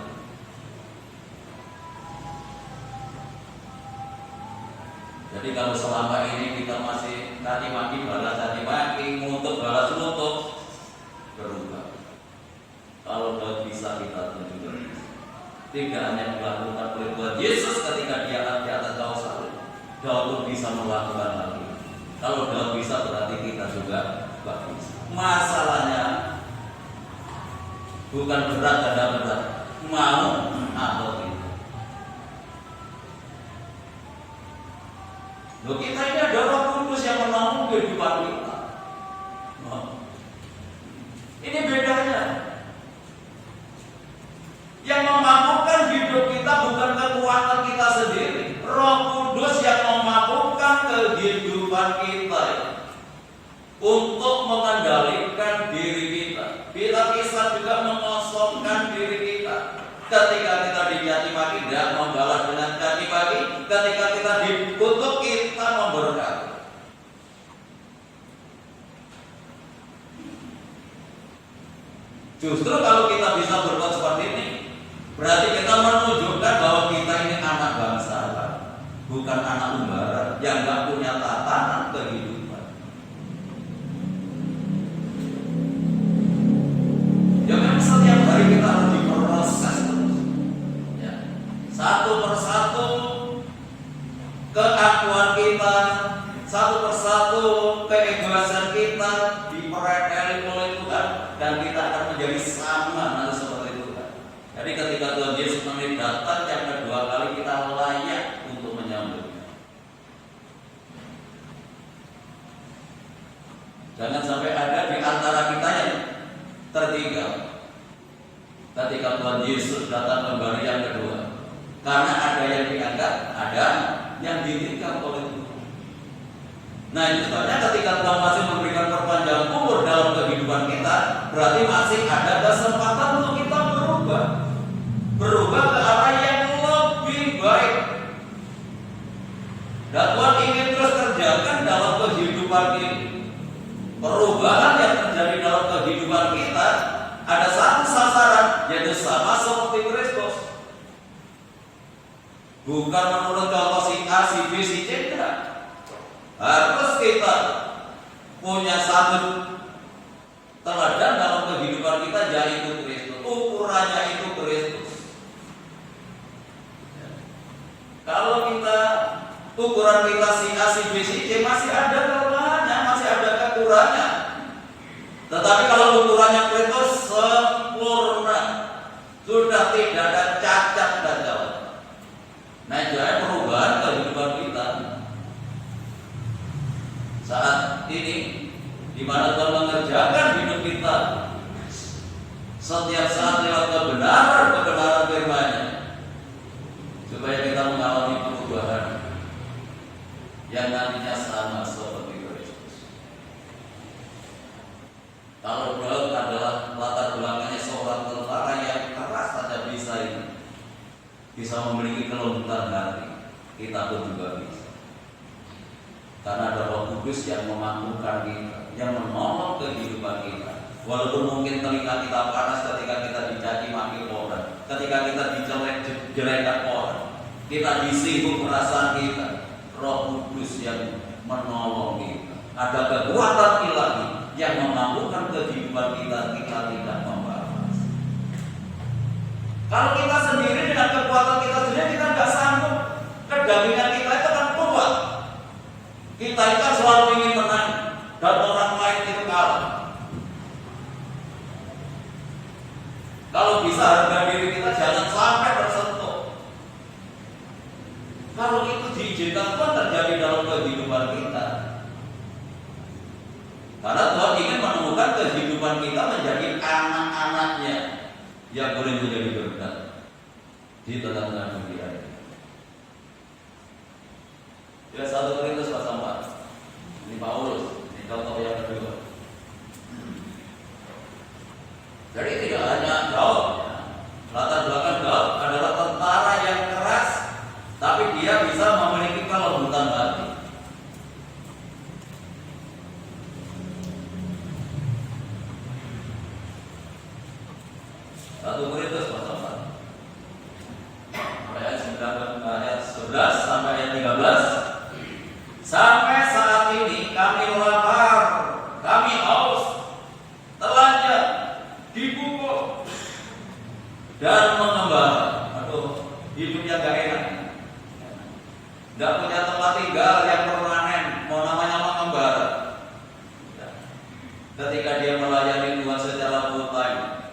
Jadi kalau selama ini kita masih caci maki, balas caci maki, ngutuk balas ngutuk, berubah. Kalau Daud bisa, kita tunjukkan. Tidak hanya dilakukan oleh Tuhan Yesus ketika dia di atas kayu salib, Daud pun bisa melakukan hal ini. Kalau Daud bisa, berarti kita juga bisa. Masalahnya bukan berat dan berat, mau atau tidak. Loh, kita ini ada Roh Kudus yang menaungi kehidupan kita. Ini bedanya. Yang memampukan hidup kita bukan kekuatan kita sendiri. Roh Kudus yang memampukan kehidupan kita untuk mengendalikan diri kita. Kita bisa juga mengosongkan diri kita. Ketika kita dicaci maki, tidak membalas dengan caci maki. Ketika kita dikutuk, kita memberkati. Justru kalau kita bisa berbuat seperti ini, berarti kita menunjukkan bahwa kita ini anak bangsawan, bukan anak lembaran yang nggak punya tatanan kehidupan. Jangan setiap hari kita harus diproses terus. Ya. Satu persatu keakuan kita, satu persatu keegoisan kita dipereteli oleh Tuhan, dan kita akan menjadi sama nanti seperti ketika Tuhan Yesus datang kembali yang kedua. Karena ada yang diangkat, ada yang ditinggal oleh Tuhan. Nah itu sebabnya ketika Tuhan masih memberikan perpanjangan umur dalam kehidupan kita, berarti masih ada kesempatan untuk kita berubah ke arah yang lebih baik. Dan Tuhan ingin terus kerjakan dalam kehidupan ini. Perubahan yang terjadi dalam kehidupan kita ada satu sasaran, yaitu sama seperti Kristus. Bukan menurut contoh si A, si B, si C, tidak. Harus kita punya satu teladan dalam kehidupan kita, yaitu Kristus. Ukurannya itu Kristus. Kalau kita ukuran kita si A, si B, si C masih ada kelemahannya, masih ada kekurangannya. Tetapi kalau ukurannya Kristus sempurna, sudah tidak ada cacat dan celah. Nah itu perubahan kehidupan kita saat ini, di mana Tuhan mengerjakan hidup kita setiap saat lewat kebenaran firman-Nya, supaya kita mengalami perubahan yang nantinya sama seperti Kristus. Kalau Daud adalah latar belakangnya seorang tentara yang keras saja bisa memiliki kelembutan hati, kita pun juga bisa. Karena ada Roh Kudus yang memampukan kita, yang menolong kehidupan kita. Walaupun mungkin telinga kita panas ketika kita dicaci maki orang, ketika kita dijelek-jelekan orang, kita disinggung perasaan kita, Roh Kudus yang menolong kita. Ada kekuatan ilahi yang memampukan kehidupan kita, kita tidak membalas. Kalau kita sendiri dengan kekuatan kita sendiri, kita nggak sanggup. Kedagingan kita itu kan kuat. Kita itu selalu ingin menang dan orang lain itu kalah. Kalau bisa harga diri kita jangan sampai tersentuh. Kalau itu diizinkan Tuhan terjadi dalam kehidupan kita. Karena Tuhan ingin menemukan kehidupan kita menjadi anak-anaknya yang boleh menjadi berkat di tengah-tengah dunia. Ya 1 Korintus pasal 4. Ini Paulus, ini contoh yang kedua. Jadi tidak hanya Daud, latar belakang Daud adalah tentara yang keras, tapi dia bisa memiliki kelembutan hati. Satu Korintus pasal 4 ayat 11 sampai ayat 13. Sampai saat ini kami lapar, kami haus, telanjang, dipukul dan mengembara. Aduh, hidupnya gak enak. Gak punya tempat tinggal yang permanen, mau namanya mengembara. Ketika dia melayani Tuhan secara full time,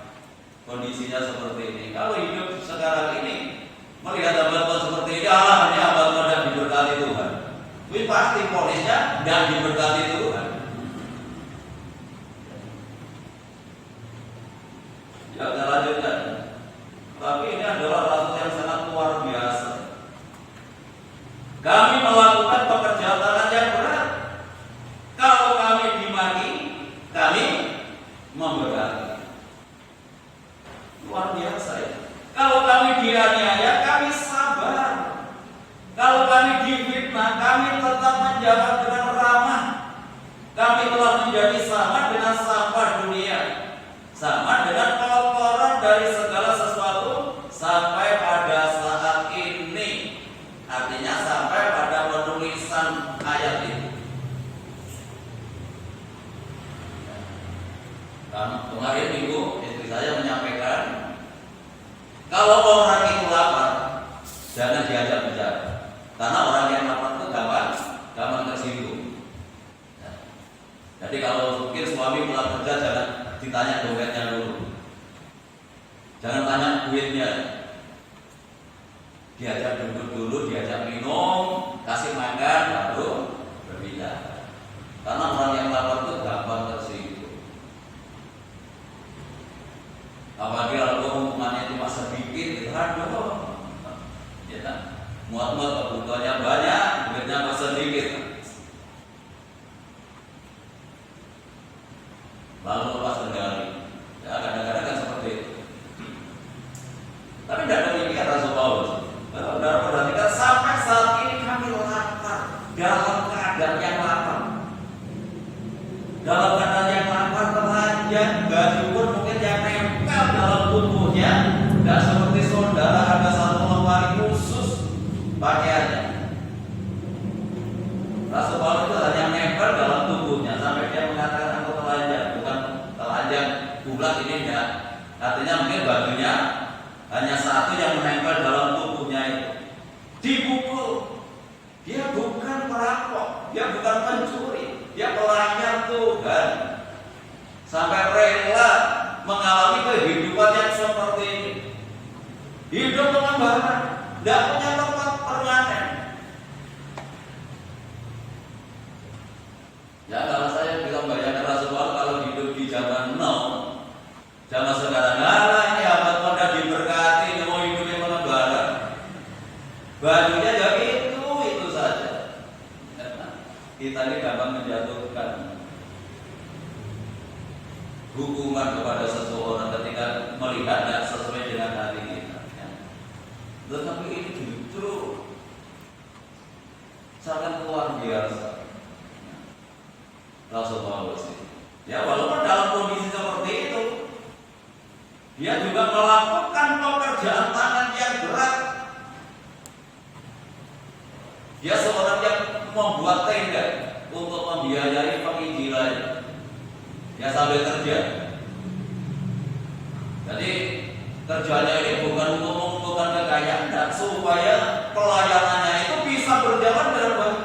kondisinya seperti ini. Kalau hidup sekarang ini, melihat hamba Tuhan seperti ini, ini hamba Tuhan yang diberkati Tuhan. Tapi pasti polisnya dan diberkati Tuhan. Ya, kita lanjutkan. Tapi ini adalah rasul yang sangat luar biasa. Kami melakukan pekerjaan tangan yang berat. Kalau kami dimaki, kami memberkati. Luar biasa ya. Kalau kami dianiaya, kami sabar. Kalau kami difitnah, kami tetap menjawab dengan ramah. Kami telah menjadi sama dengan sampah dunia, sama dengan kotoran dari segala sesuatu sampai pada saat ini. Artinya sampai pada penulisan ayat itu. Kemarin minggu istri saya menyampaikan, kalau orang itu lapar, jangan diajak bicara. Karena orang yang lapar itu gampang tersinggung. Jadi kalau mungkin suami pulang kerja, jangan ditanya dompetnya dulu, jangan tanya duitnya. Diajak duduk dulu, diajak minum, kasih makan, baru berbicara. Karena orang yang lapar itu gampang tersinggung. Apalagi kalau hukumannya kado. Ya kan? Muat-muat kebutuhannya banyak, duitnya kok sedikit. Lalu lepas kendali. Ya kadang-kadang kan seperti itu. Tapi tidak demikian Rasul Paulus. Saudara perhatikan, sampai saat ini kami lapar, dalam keadaan yang lapar. Dalam keadaan yang lapar, telanjang, baju pun mungkin yang nempel dalam tubuhnya. Dan seperti saudara ada satu lemari khusus pakaiannya. Rasul Paulus itu hanya nempel dalam tubuhnya sampai dia mengatakan aku telanjang, bukan telanjang bulat ini enggak. Artinya mungkin bajunya hanya satu yang menempel dalam tubuhnya itu. Dipukul. Dia bukan perampok, dia bukan pencuri, dia pelayan Tuhan. Sampai rela mengalami kehidupan yang seperti ini. Hidup mengembara, tidak punya tempat permanen. Ya kalau saya bisa bayangkan Rasul Paulus kalau hidup di zaman now, zaman sekarang, ini abad muda diberkati, mau hidupnya mengembara, bajunya ya itu saja. Kita ini gampang menjatuhkan hukuman kepada seseorang ketika melihatnya sesuai dengan hati kita. Tetapi ini justru sangat luar biasa. Rasul Paulus ini. Ya walaupun dalam kondisi seperti itu, dia juga melakukan pekerjaan tangan yang berat. Dia seorang yang membuat tenda untuk membiayai penginjilan. Ya sambil kerja. Jadi kerjanya ini bukan untuk mengumpulkan kekayaan, dan supaya pelayanannya itu bisa berjalan dengan baik.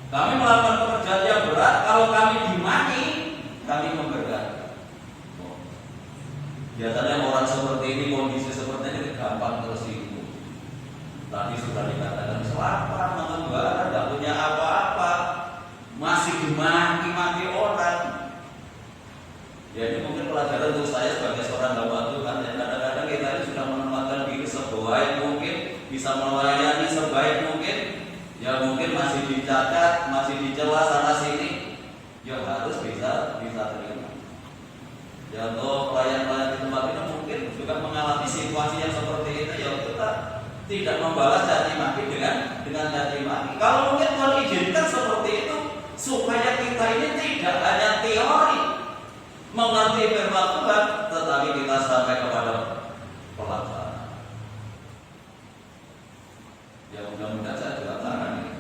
Kami melakukan pekerjaan yang berat, kalau kami dimaki, kami memberkati. Biasanya orang seperti ini, kondisi seperti ini gampang tersinggung. Tadi sudah dikatakan selapar, mengembara, tidak punya apa-apa, masih dimaki-maki orang. Jadi mungkin pelajaran untuk saya sebagai seorang hamba Tuhan, dan kadang-kadang kita ini sudah menempatkan diri sebaik mungkin, bisa melayani sebaik mungkin. Ya mungkin masih dicatat, masih dicela sana sini, ya harus bisa terima. Ya untuk pelayan-pelayan di tempat ini mungkin juga mengalami situasi yang seperti itu, ya kita tidak membalas caci maki dengan caci maki. Kalau mungkin Tuhan izinkan seperti itu, supaya kita ini tidak hanya teori mengerti firman Tuhan, tetapi kita sampai kepada pelaksanaan. Ya mudah-mudahan saya juga tangan ini.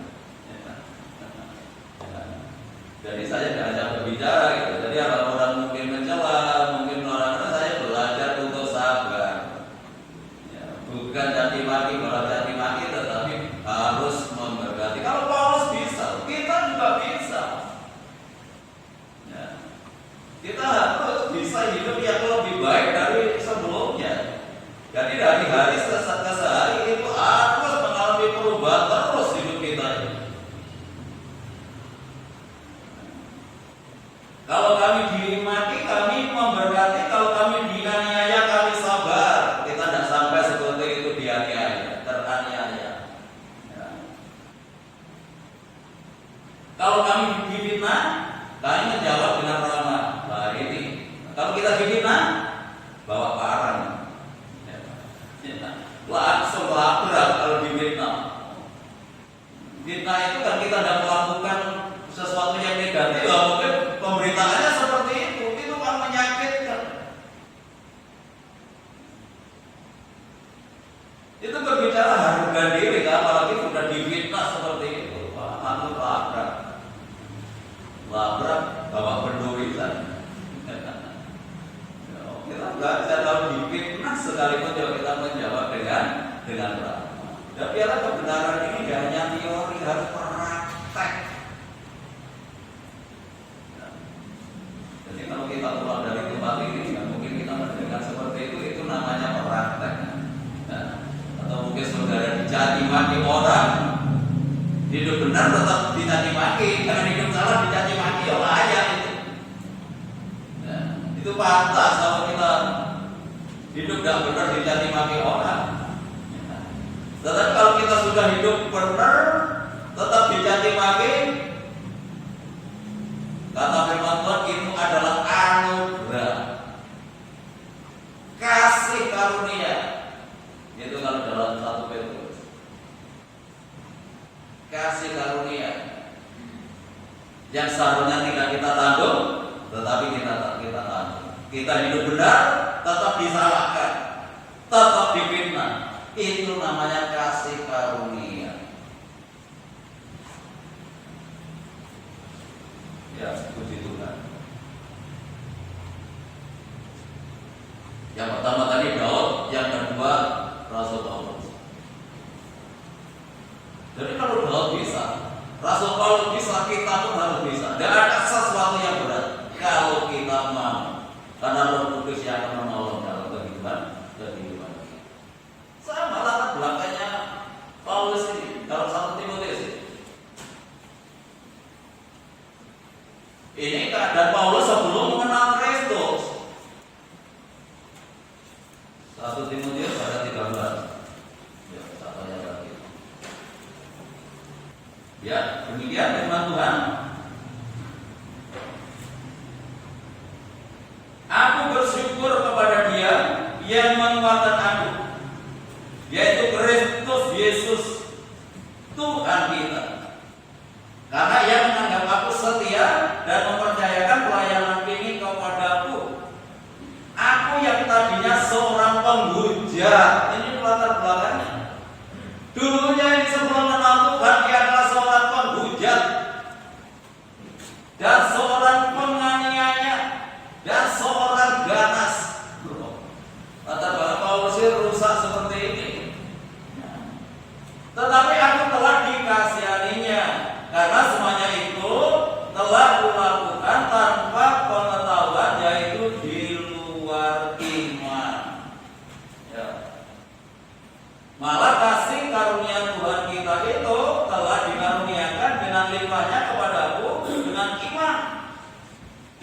Jadi saya tidak hanya berbicara gitu. Jadi kalau orang mungkin mencela, mungkin orang-orang, saya belajar untuk sabar. Ya, bukan caci maki, kalau caci maki, tetapi harus memberkati. Kalau Paulus bisa, kita juga bisa. Ya. Kita harus bisa hidup yang lebih baik dari sebelumnya. Jadi dari hari ke hari itu harus mengalami perubahan terus hidup kita ini. Kalau kami dimaki, kami memberkati. Kalau kami dianiaya, kami sabar. Kita tidak sampai seperti itu dianiaya, teraniaya. Ya. Kalau kami difitnah, kami menjawab dengan ramah. Nah ini, kalau kita difitnah, bawa parang. Ya. Langsung labrak kalau difitnah. Fitnah itu kan kita tidak melakukan sesuatu yang negatif, mungkin pemberitaannya seperti itu kan menyakitkan. Itu berbicara harga diri, apalagi sudah difitnah seperti itu. Anu labrak, bawa penduritan. Kita belajar kalau difitnah sekalipun kita menjawab dengan ramah. Dan biarlah kebenaran ini tidak hanya teori, harus praktek. Jadi kalau kita keluar dari tempat ini, nggak mungkin kita mendengar seperti itu namanya praktek. Nah, atau mungkin saudara dicaci maki orang, hidup benar tetap dicaci maki, karena hidup salah dicaci maki, ya layak itu. pantas kalau kita hidup gak benar dicaci maki orang. Tetapi kalau kita sudah hidup benar, tetap dicaci maki, kata firman Tuhan itu adalah anugerah, kasih karunia. Itu kalau dalam 1 Petrus, kasih karunia yang seharusnya tidak kita tanggung, tetapi kita tanggung. Kita hidup benar, tetap disalahkan, tetap difitnah. Itu namanya kasih karunia. Ya, puji Tuhan. Yang pertama tadi Daud, yang kedua Rasul Paulus. Jadi kalau Daud bisa, Rasul Paulus bisa, kita pun harus bisa. Tidak ada sesuatu yang berat kalau kita mau, karena Roh Kudus yang akan menolong dalam kehidupan. Sama latar belakangnya Paulus ini dalam 1 Timotius ini. Ini keadaan Paulus sebelum mengenal Kristus. 1 Timotius ayat 13. Ya, katanya lagi. Ya, demikian firman Tuhan. Aku bersyukur kepada Dia yang menguatkan aku, yaitu Kristus Yesus Tuhan kita. Karena Ia menganggap aku setia dan mempercayakan pelayanan ini kepadaku. Aku yang tadinya seorang penghujat, ini latar belakangnya. Dulunya ini sebelum mengenal Tuhan, dia adalah seorang penghujat dan seorang penganiaya dan seorang ganas. Latar belakang Paulus rusak seperti ini. Tetapi aku telah dikasihaninya, karena semuanya itu telah kulakukan tanpa pengetahuan, yaitu di luar iman. Ya. Malah kasih karunia Tuhan kita itu telah dikaruniakan dengan limpahnya kepadaku dengan iman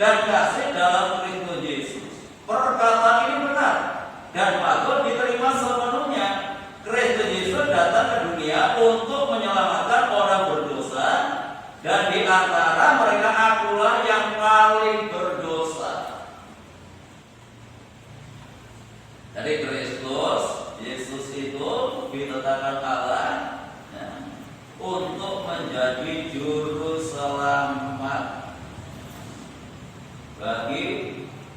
dan kasih dalam Kristus Yesus. Perkataan ini benar dan patut diterima sepenuhnya. Kristus Yesus datang ke dunia untuk menyelamatkan orang berdosa, dan di antara mereka akulah yang paling berdosa. Jadi Kristus Yesus itu ditetapkan Allah untuk menjadi juru selamat bagi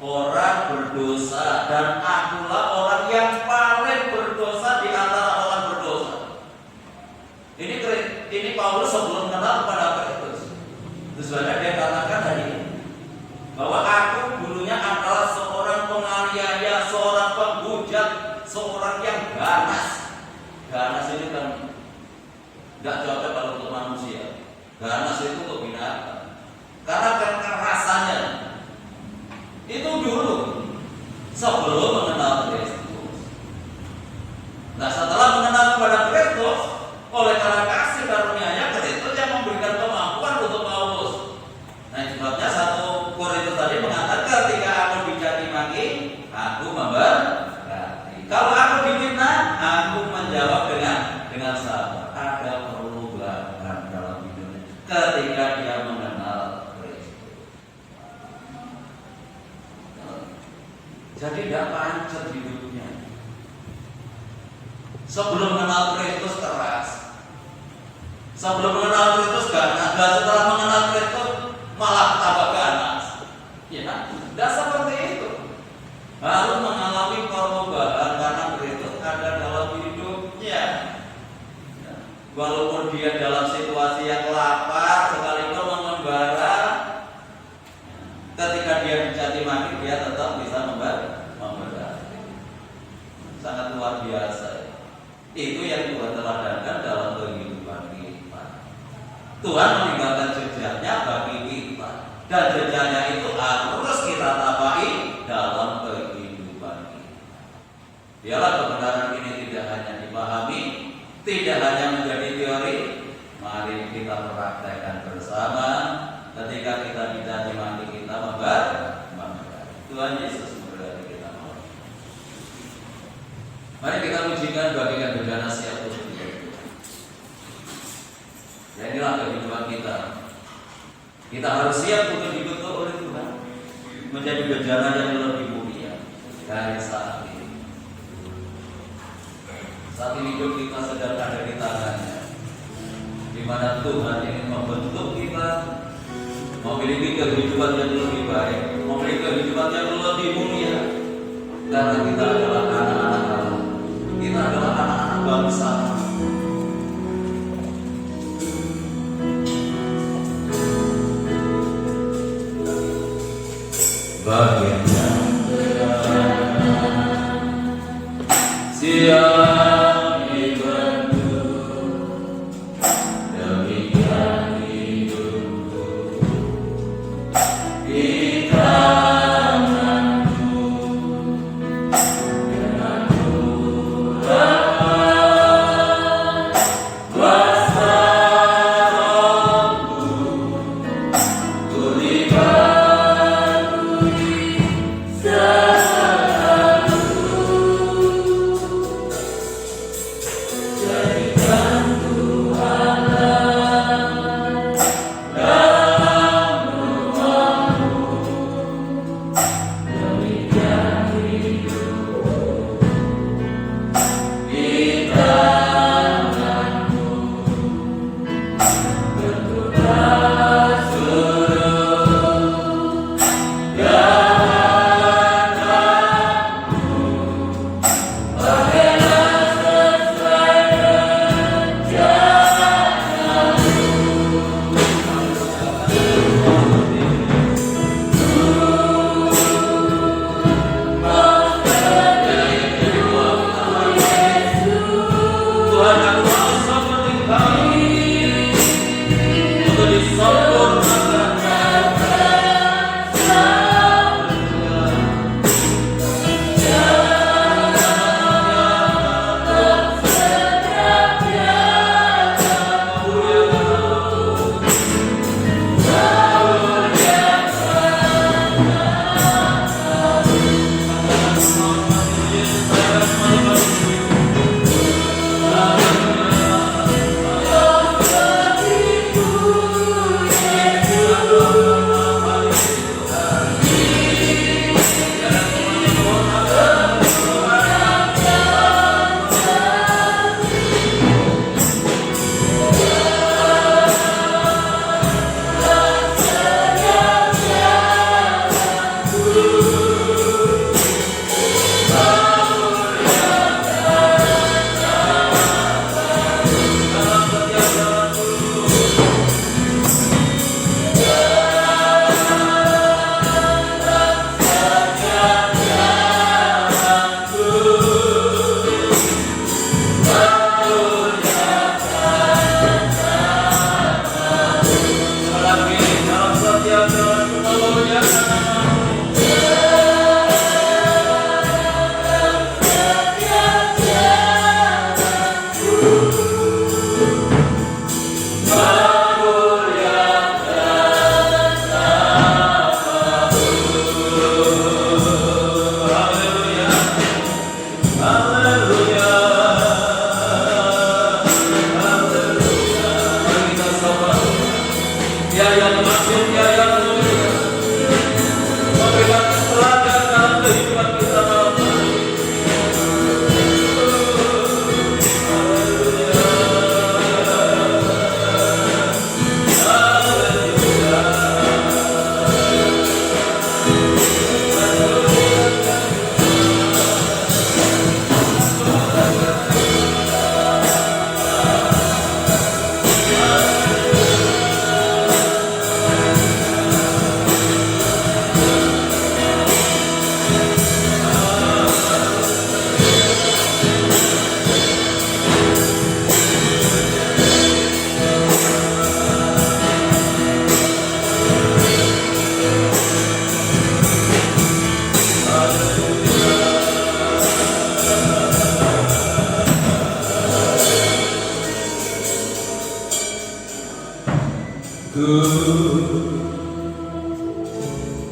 orang berdosa, dan akulah orang yang paling berdosa di antara orang berdosa. Ini Paulus sebelum kenal kepada Kristus. Terus dia katakan tadi bahwa aku dulunya adalah seorang penganiaya, seorang penghujat, seorang yang ganas. Ganas ini kan tidak cocok kalau untuk manusia. Ganas itu untuk binatang. Karena kekerasannya itu dulu sebelum mengenal Kristus. Nah, setelah mengenal kepada Kristus, oleh karena kasih karunia-Nya, Kristus yang memberikan kemampuan untuk Paulus. Nah, sebabnya 1 Korintus tadi mengatakan, ketika aku dicaci maki, aku memberkati. Kalau aku difitnah, aku menjawab dengan sabar. Ada perubahan dalam hidupnya ketika dia mengenal Kristus. Jadi tidak pancet hidupnya. Sebelum mengenal Kristus keras, sebelum mengenal Kristus ganas, dan setelah mengenal Kristus malah tambah ganas. Ya, tidak seperti itu. Harus mengalami perubahan karena Kristus ada dalam hidupnya. Walaupun dia dalam situasi yang lapar, sekalipun mengembara, ketika dia dicaci maki, dia tetap bisa memberkati. Sangat luar biasa. Itu yang Tuhan teladankan dalam kehidupan kita. Tuhan meninggalkan jejaknya bagi kita, dan jejaknya itu harus kita tapai dalam kehidupan kita. Biarlah kebenaran ini tidak hanya dipahami, tidak hanya menjadi teori. Mari kita praktekkan bersama. Ketika kita dicaci maki, kita memberkati. Tuhan Yesus memberkati kita malam. Mari kita pujikan bagikan bendera siap untuk hidup. Dan inilah kehidupan kita. Kita harus siap untuk dibentuk oleh Tuhan menjadi bendera yang lebih mulia dari saat ini. Saat ini hidup kita sedang ada di tangannya, di mana Tuhan ingin membentuk kita memiliki kehidupan yang lebih baik, memiliki kehidupan yang lebih mulia. Karena kita adalah anak-anak Allah, kita adalah anak-anak bangsa. Bagiannya siap dibentuk demikian hidupku di tanganku dengan Tuhan kuasa Rohku kulibatku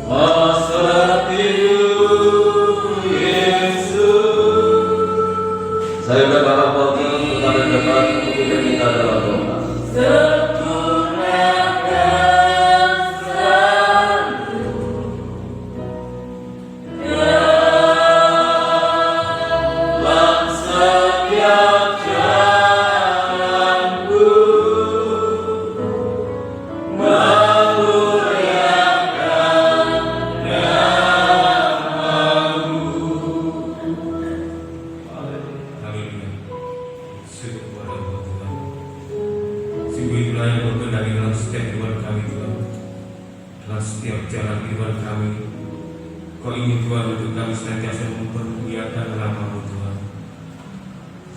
Hasrat kami. Kau ingin Tuhan untuk kami senantiasa mempermuliakan nama-Mu Tuhan.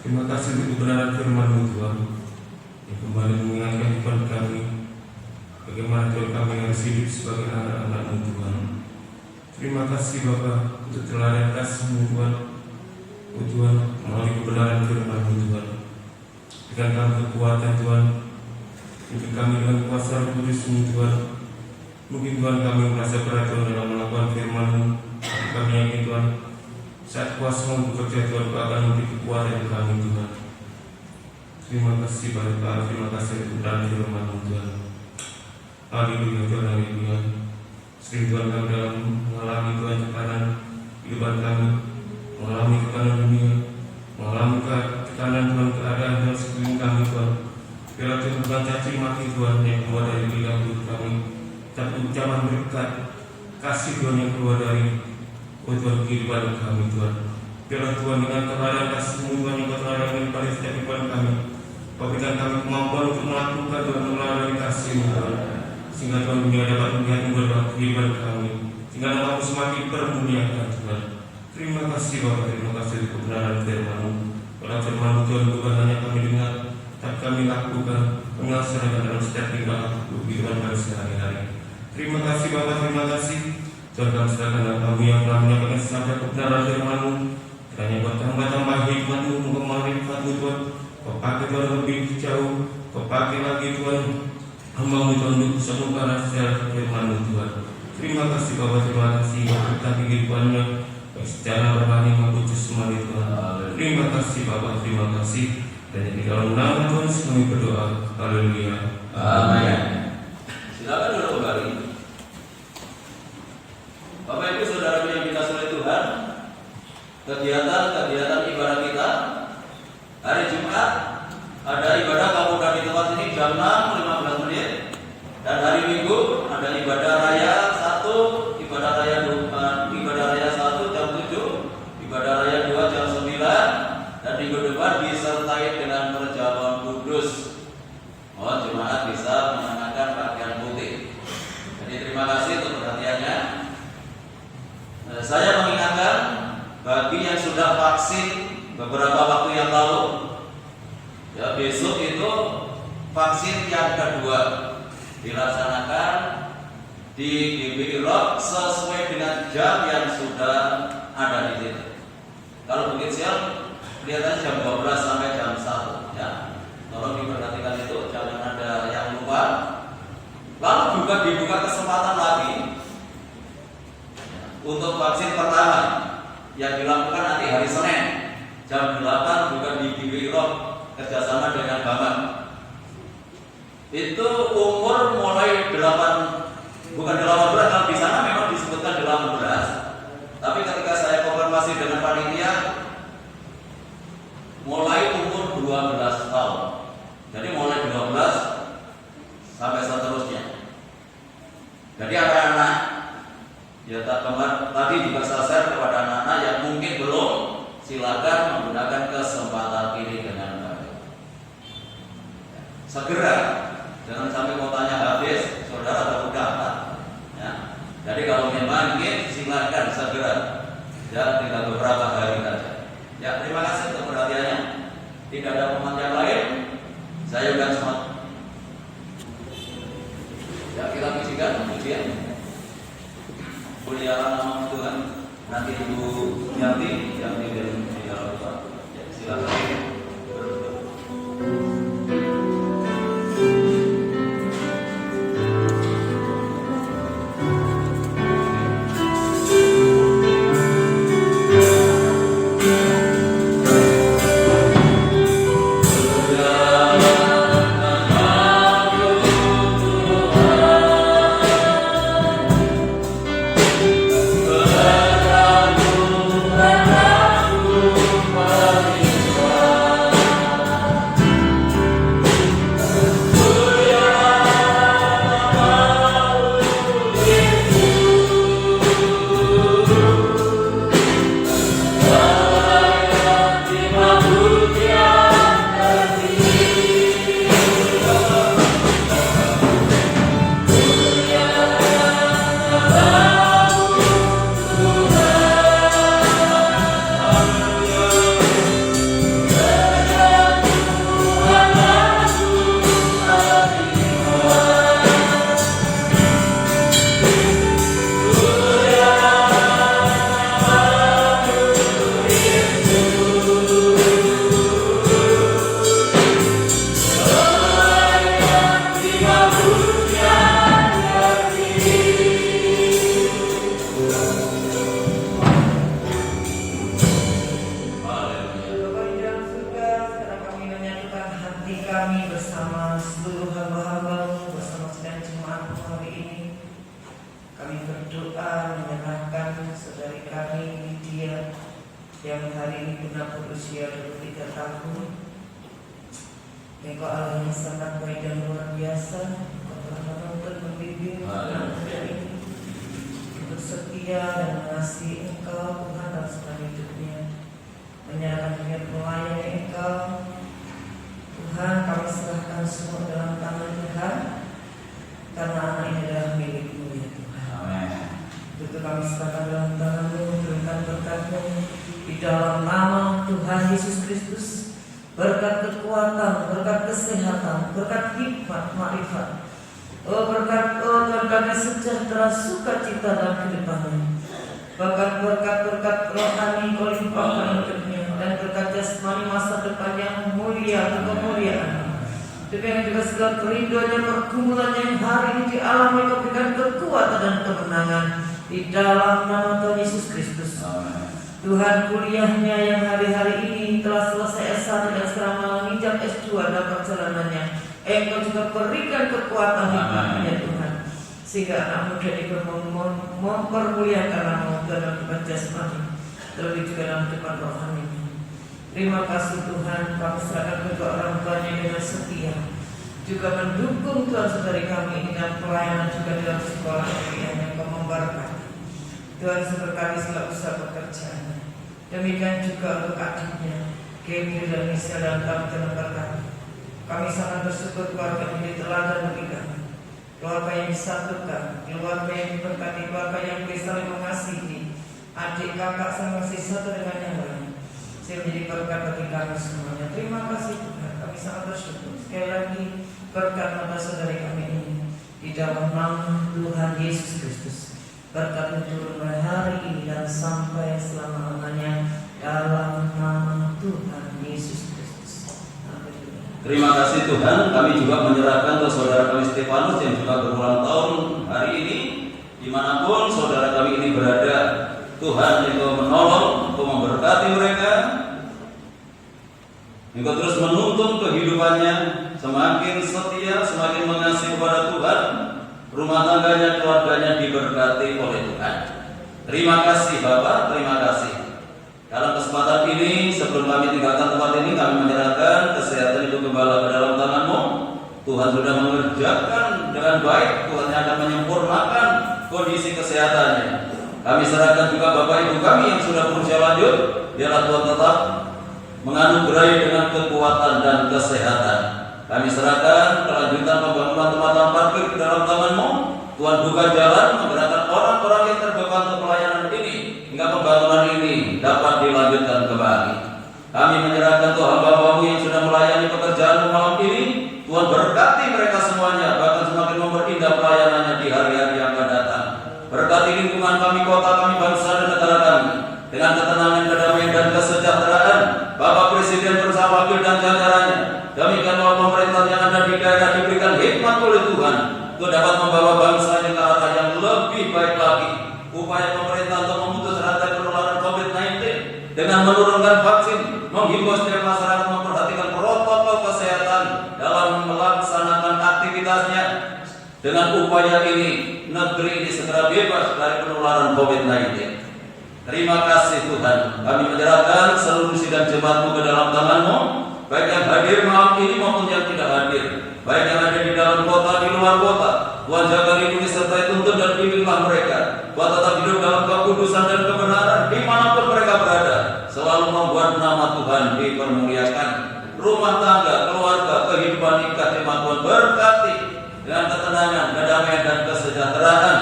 Terima kasih untuk kebenaran firman-Mu Tuhan yang kembali mengingatkan kepada kami bagaimana Tuhan kami harus hidup sebagai anak-anak-Mu Tuhan. Terima kasih Bapa untuk teladan kasih-Mu Tuhan. Tuhan, melalui kebenaran firman-Mu Tuhan, berikan kami kekuatan Tuhan, untuk kami dengan kuasa Roh Kudus-Mu Tuhan. Mungkin Tuhan kami merasa berat Tuhan dalam melakukan firman-Mu. Kami yakin Tuhan, saat kuasa-Mu bekerja Tuhan, Kau akan memberi kekuatan kami Tuhan. Terima kasih Bapa, terima kasih untuk kebenaran firman-Mu Tuhan. Haleluya Tuhan, haleluya. Sering Tuhan kami dalam mengalami Tuhan tekanan kehidupan kami, mengalami tekanan dunia, mengalami tekanan Tuhan keadaan Tuhan sekeliling kami Tuhan. Bila Tuhan bukan caci maki Tuhan yang keluar dari lidah kami, tapi ucapan berkat kasih Tuhan yang keluar dari Tuhan kehidupan kami Tuhan. Bila Tuhan dengan keadaan kasih-Mu Tuhan yang Kau telah pada setiap kehidupan kami, Kau berikan kami kemampuan untuk melakukan Tuhan melalui kasih-Mu Tuhan, sehingga Tuhan dunia dapat melihat-Mu dalam kehidupan kami, sehingga nama-Mu semakin termuliakan Tuhan. Terima kasih Bapa, terima kasih untuk kebenaran firman-Mu. Dalam firman-Mu Tuhan bukan hanya kami dengar, tapi kami lakukan, kami laksanakan dalam setiap tingkah kehidupan kami sehari-hari. Terima kasih Bapa, terima kasih. Tuhan kami serahkan dalam kami yang telah menyampaikan sampai kebenaran firman-Mu. Kiranya Kau tambah hikmat-Mu, Kau marifat-Mu Tuhan. Kau pakai Tuhan lebih jauh, Kau pakai lagi Tuhan hamba-Mu Tuhan untuk bisa mengungkapkan secara firman-Mu Tuhan. Terima kasih Bapa, terima kasih. Berkat kehidupannya secara rohani maupun jasmani Tuhan. Terima kasih Bapa, terima kasih. Dan di dalam nama Tuhan kami berdoa. Haleluya. Amin. Silakan duduk kembali. Bapak Ibu Saudara yang dikasihi oleh Tuhan, kegiatan ibadah kita hari Jumat ada ibadah kamuka di tempat ini jam 6.15 menit, dan hari Minggu ada ibadah raya 1, ibadah raya 1 jam 7, ibadah raya 2 jam 9, dan minggu depan disertai dengan perjamuan kudus. Mohon jemaat bisa mengenakan pakaian putih. Jadi terima kasih untuk perhatiannya. Saya mengingatkan bagi yang sudah vaksin beberapa waktu yang lalu, ya besok itu vaksin yang kedua dilaksanakan di GBI Rock sesuai dengan jam yang sudah ada di situ. Kalau bukit siang kelihatannya jam 12 sampai jam 1 ya. Tolong diperhatikan itu, jangan ada yang lupa. Lalu juga dibuka kesempatan lagi untuk vaksin pertama yang dilakukan nanti hari Senin jam 8 juga di GBI Rock kerjasama dengan Bapak. Itu umur mulai 8, bukan 18, kalau di sana memang disebutkan 18. Tapi ketika saya konfirmasi dengan panitia, mulai umur 12 tahun. Jadi mulai 12 sampai seterusnya. Jadi anak-anak, ya tadi juga saya share kepada anak-anak yang mungkin belum, silakan menggunakan kesempatan ini dengan baik. Segera, jangan sampai kuotanya habis, saudara baru dapat. Ya. Jadi kalau memang ingin, silakan segera. Ya, tinggal beberapa hari saja. Ya, terima kasih untuk perhatiannya. Tidak ada umat yang lain. Saya udah semangat. Ya, kita bisikan kemudian. Muliakan nama Tuhan. Nanti Ibu Yanti dan di dalam Tuhan. Ya, silakan. Bye. yang hari ini genap berusia 23 tahun. Engkau Allah yang sangat baik dan luar biasa. Engkau telah menuntun membimbing anak muda ini untuk setia dan mengasihi Engkau Tuhan dalam segala hidupnya, menyerahkan diri melayani Engkau. Tuhan, kami serahkan semua dalam tangan Tuhan, karena anak ini adalah milik-Mu ya Tuhan. Amin. Itu kami serahkan dalam tangan-Mu, berikan berkat-Mu di dalam nama Tuhan Yesus Kristus. Berkat kekuatan, berkat kesehatan, berkat hikmat, makrifat. Berkat kami sejahtera, sukacita dalam kehidupannya. Bahkan berkat rohani Kau limpahkan hidupnya, dan berkat jasmani masa depan yang mulia, kemuliaan. Demikian juga segala kerinduannya, pergumulan yang hari ini dialami, Kau berikan kekuatan dan kemenangan di dalam nama Tuhan Yesus Kristus. Tuhan, kuliahnya yang hari-hari ini telah selesai S1 dan sekarang menginjak S2 dalam perjalanannya, Engkau juga berikan kekuatan hikmatnya Tuhan, sehingga anak muda ini mempermuliakan nama dalam kehidupan jasmani, terlebih juga dalam kehidupan rohani. Terima kasih Tuhan, kami serahkan kedua orang tuanya dengan setia, juga mendukung Tuhan saudari kami ini dalam pelayanan juga dalam sekolah yang Engkau memberkati. Tuhan seberkati segala usaha pekerjaannya. Demikian juga untuk adiknya Gabriel dan Michelle dan kami Tuhan berkati. Kami sangat bersyukur keluarga ini teladan bagi kami, keluarga yang disatukan, keluarga yang diberkati, keluarga yang bisa saling mengasihi, adik kakak saling mengasihi satu dengan yang lain, sehingga menjadi berkat bagi kami semuanya. Terima kasih Tuhan, kami sangat bersyukur. Sekali lagi berkat mata saudari kami ini di dalam nama Tuhan Yesus Kristus. Berkat turun mulai hari ini dan sampai selama-lamanya dalam nama Tuhan Yesus Kristus. Amin. Terima kasih Tuhan, kami juga menyerahkan ke saudara kami Stefanus yang juga berulang tahun hari ini. Dimanapun saudara kami ini berada, Tuhan Engkau menolong, Engkau memberkati mereka, Engkau terus menuntun kehidupannya, semakin setia, semakin mengasihi kepada Tuhan. Rumah tangganya, keluarganya diberkati oleh Tuhan. Terima kasih Bapak, terima kasih. Dalam kesempatan ini, sebelum kami tinggalkan tempat ini, kami menyerahkan kesehatan itu gembala ke dalam tangan-Mu. Tuhan sudah mengerjakan dengan baik, Tuhan akan menyempurnakan kondisi kesehatannya. Kami serahkan juga Bapak Ibu kami yang sudah berusia lanjut, biarlah Tuhan tetap menganugerahi dengan kekuatan dan kesehatan. Kami serahkan kelanjutan pembangunan tempat parkir ke dalam tangan-Mu. Tuhan buka jalan, menggerakkan orang-orang yang terbeban untuk pelayanan ini, hingga pembangunan ini dapat dilanjutkan kembali. Kami menyerahkan Tuhan hamba-Mu yang sudah melayani pekerjaan malam ini. Tuhan berkati mereka semuanya, bahkan semakin memperindah pelayanannya di hari-hari yang akan datang. Berkati lingkungan kami, kota kami, bangsa dan negara kami, dengan ketenangan, kedamaian dan kesejahteraan. Bapak Presiden bersama wakil dan jajarannya, demikian bahwa pemerintah yang ada di daerah diberikan hikmat oleh Tuhan untuk dapat membawa bangsa ini ke arah yang lebih baik lagi. Upaya pemerintah untuk memutus rantai penularan COVID-19 dengan menurunkan vaksin, menghimbau setiap masyarakat memperhatikan protokol kesehatan dalam melaksanakan aktivitasnya. Dengan upaya ini, negeri ini segera bebas dari penularan COVID-19. Terima kasih Tuhan, kami menyerahkan seluruh sidang jemaat-Mu ke dalam tangan-Mu, baik yang hadir malam ini maupun yang tidak hadir, baik yang ada di dalam kota, di luar kota. Tuhan jaga, lindungi, sertai, tuntun dan bimbinglah mereka. Tuhan tetap hidup dalam kekudusan dan kebenaran dimanapun mereka berada, selalu membuat nama Tuhan dipermuliakan. Rumah tangga, keluarga, kehidupan nikah jemaat Tuhan berkati dengan ketenangan, kedamaian dan kesejahteraan.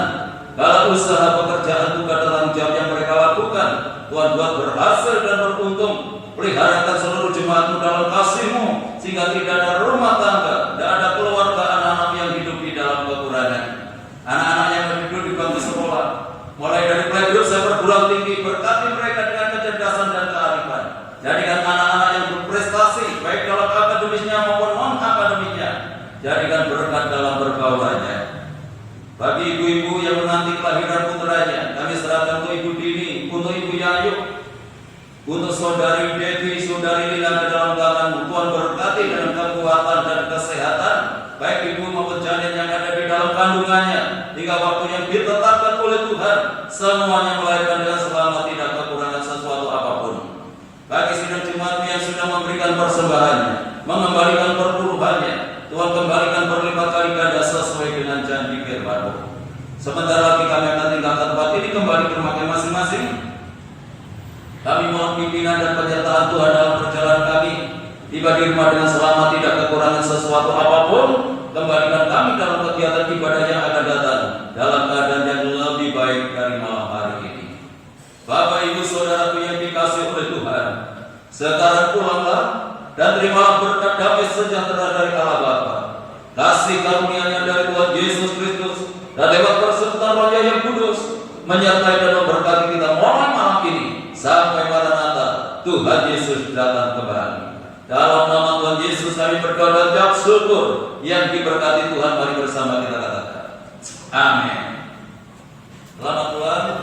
Kalau usaha pekerjaan tugas dan tanggung jawab yang mereka lakukan, Tuhan buat berhasil dan beruntung. Peliharakan seluruh jemaat-Mu dalam kasih-Mu, sehingga tidak ada rumah tangga, tidak ada keluarga anak-anak yang hidup di dalam kekurangan. Anak-anak yang hidup di bangku sekolah, mulai dari playgroup sampai perguruan tinggi, berkati mereka dengan kecerdasan dan kearifan. Jadikan anak-anak yang berprestasi, baik dalam akademisnya maupun non-akademisnya. Jadikan berkat dalam pergaulannya. Bagi ibu-ibu yang menanti kelahiran putranya, kami serahkan untuk Ibu Dini, untuk Ibu Yayu, untuk Saudari Devi, Saudari Lina ke dalam tangan-Mu. Tuhan berkati dengan kekuatan dan kesehatan, baik ibu maupun janin yang ada di dalam kandungannya, hingga waktu yang ditetapkan oleh Tuhan, semuanya melahirkan dengan selamat, tidak kekurangan sesuatu apapun. kembali ke rumah masing-masing. Kami mohon pimpinan dan penyertaan Tuhan dalam perjalanan kami. Tiba di rumah dengan selamat, tidak kekurangan sesuatu apapun. Kembalikan kami dalam kegiatan ibadah yang akan datang dalam keadaan yang lebih baik dari malam hari ini. Bapak, Ibu, Saudaraku yang dikasihi oleh Tuhan, sekarang pulanglah dan terimalah berkat damai sejahtera dari Allah Bapa, kasih karunia-Nya dari Tuhan Yesus Kristus, dan lewat persertaan Roh yang kudus menyertai dan memberkati kita mulai malam ini sampai Maranatha Tuhan Yesus datang kembali. Dalam nama Tuhan Yesus kami berdoa dan ucap syukur. Yang diberkati Tuhan, mari bersama kita katakan amin. Selamat pulang.